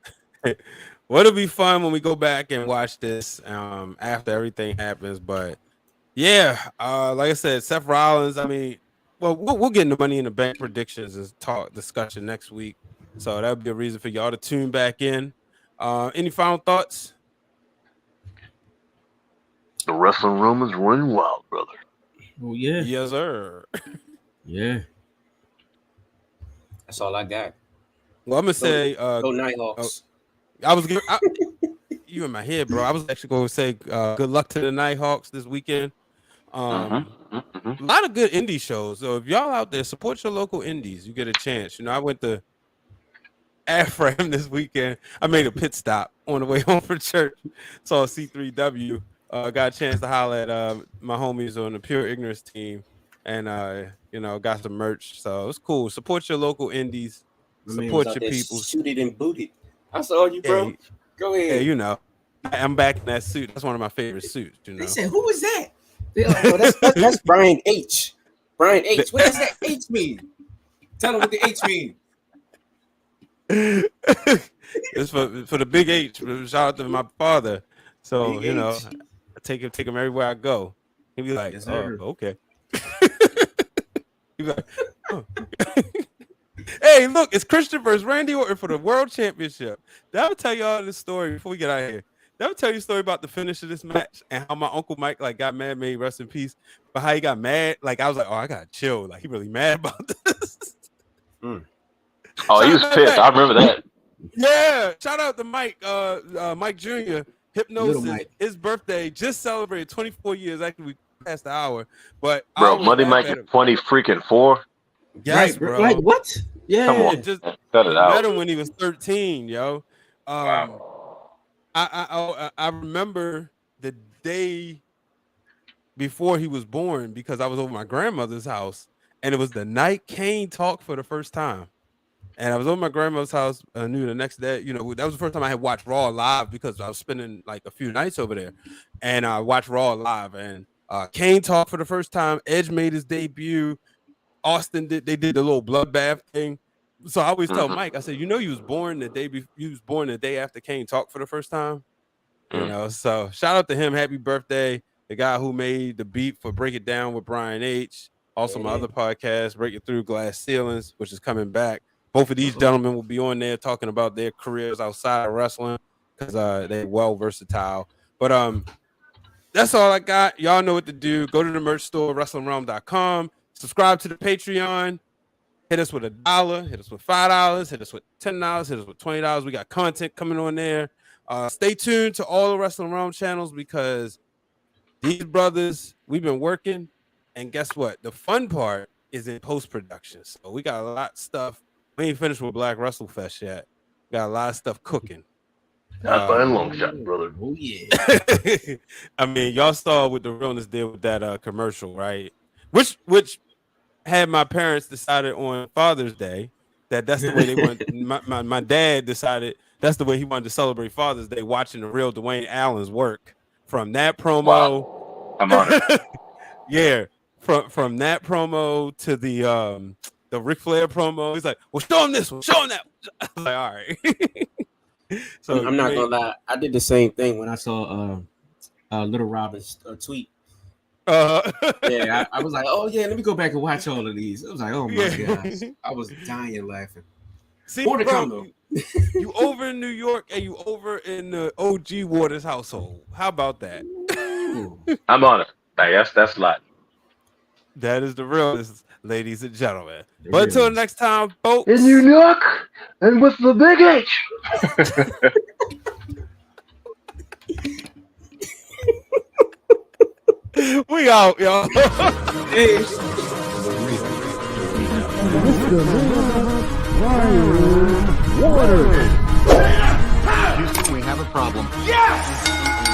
Well, it'll be fun when we go back and watch this after everything happens. But like I said, Seth Rollins. I mean, well, we'll get into Money in the Bank predictions and discussion next week. So that'll be a reason for y'all to tune back in. Any final thoughts? The wrestling room is running wild, brother. Oh yeah. Yes, sir. Yeah. That's all I got. Well, I'm gonna say go Nighthawks. I was you in my head, bro. I was actually going to say good luck to the Nighthawks this weekend. A lot of good indie shows. So if y'all out there, support your local indies. You get a chance. I went to Afram this weekend. I made a pit stop on the way home from church. Saw C3W. Got a chance to holler at my homies on the Pure Ignorance team, and got some merch. So it was cool. Support your local indies. Support your people. Shoot it and boot it. I saw you, bro. Go ahead. Hey, I'm back in that suit. That's one of my favorite suits. They said, "Who was that?" They're like, "Oh, that's Brian H. Brian H. What does that H mean? Tell them what the H means." It's for the big H. Shout out to my father. So I take him everywhere I go. He'd be like, Yes, "Oh, okay." He'd be like, "Oh." Hey, look, it's Christian versus Randy Orton for the World Championship. That would tell y'all this story before we get out of here. That would tell you a story about the finish of this match and how my Uncle Mike got mad, may he rest in peace. But how he got mad, I was like, oh, I gotta chill. He really mad about this. Oh, he was pissed. I remember that. Yeah, shout out to Mike, Mike Jr. Hypnosis. His birthday just celebrated 24 years. Actually, we passed the hour. But bro, Monday Mike is 20-4. Yes, bro. Like what? Yeah, come on, just cut it out. Met him when he was 13, yo. Wow. I remember the day before he was born because I was over my grandmother's house, and it was the night Kane talked for the first time. And I was over my grandmother's house. I knew the next day, that was the first time I had watched Raw live because I was spending a few nights over there, and I watched Raw live. And Kane talked for the first time. Edge made his debut. Austin did. They did the little bloodbath thing. So I always tell Mike, I said, you was born the day you was born the day after Kane talked for the first time. You know, so shout out to him. Happy birthday. The guy who made the beat for Break It Down with Brian H. Also, my other podcast, Breaking Through Glass Ceilings, which is coming back. Both of these gentlemen will be on there talking about their careers outside of wrestling because they're well versatile. But that's all I got. Y'all know what to do. Go to the merch store, WrestlingWrealm.com. Subscribe to the Patreon. Hit us with $1. Hit us with $5. Hit us with $10. Hit us with $20. We got content coming on there. Stay tuned to all the Wrestling Wrealm channels because these brothers, we've been working. And guess what? The fun part is in post-production. So we got a lot of stuff. We ain't finished with Black Wrestle Fest yet. We got a lot of stuff cooking. Not by a long shot, brother. Oh, yeah. I mean, y'all saw what the realness did with that commercial, right? Which had my parents decided on Father's Day that's the way they want. My dad decided that's the way he wanted to celebrate Father's Day, watching the real Dwayne Allen's work from that promo. Wow. I'm on it. Yeah, from that promo to the Ric Flair promo. He's like, well, show him this one, show him that. I was like, all right. So I'm not gonna lie, I did the same thing when I saw Little Robin's tweet. Yeah, I was like, oh yeah, let me go back and watch all of these. I was like, oh my gosh, I was dying laughing. See, bro, you over in New York and you over in the OG Waters household. How about that? I'm on it. That's a lot. That is the realness, ladies and gentlemen. But until next time, folks. In New York and with the big H. We out, y'all. Houston, we have a problem. Yes!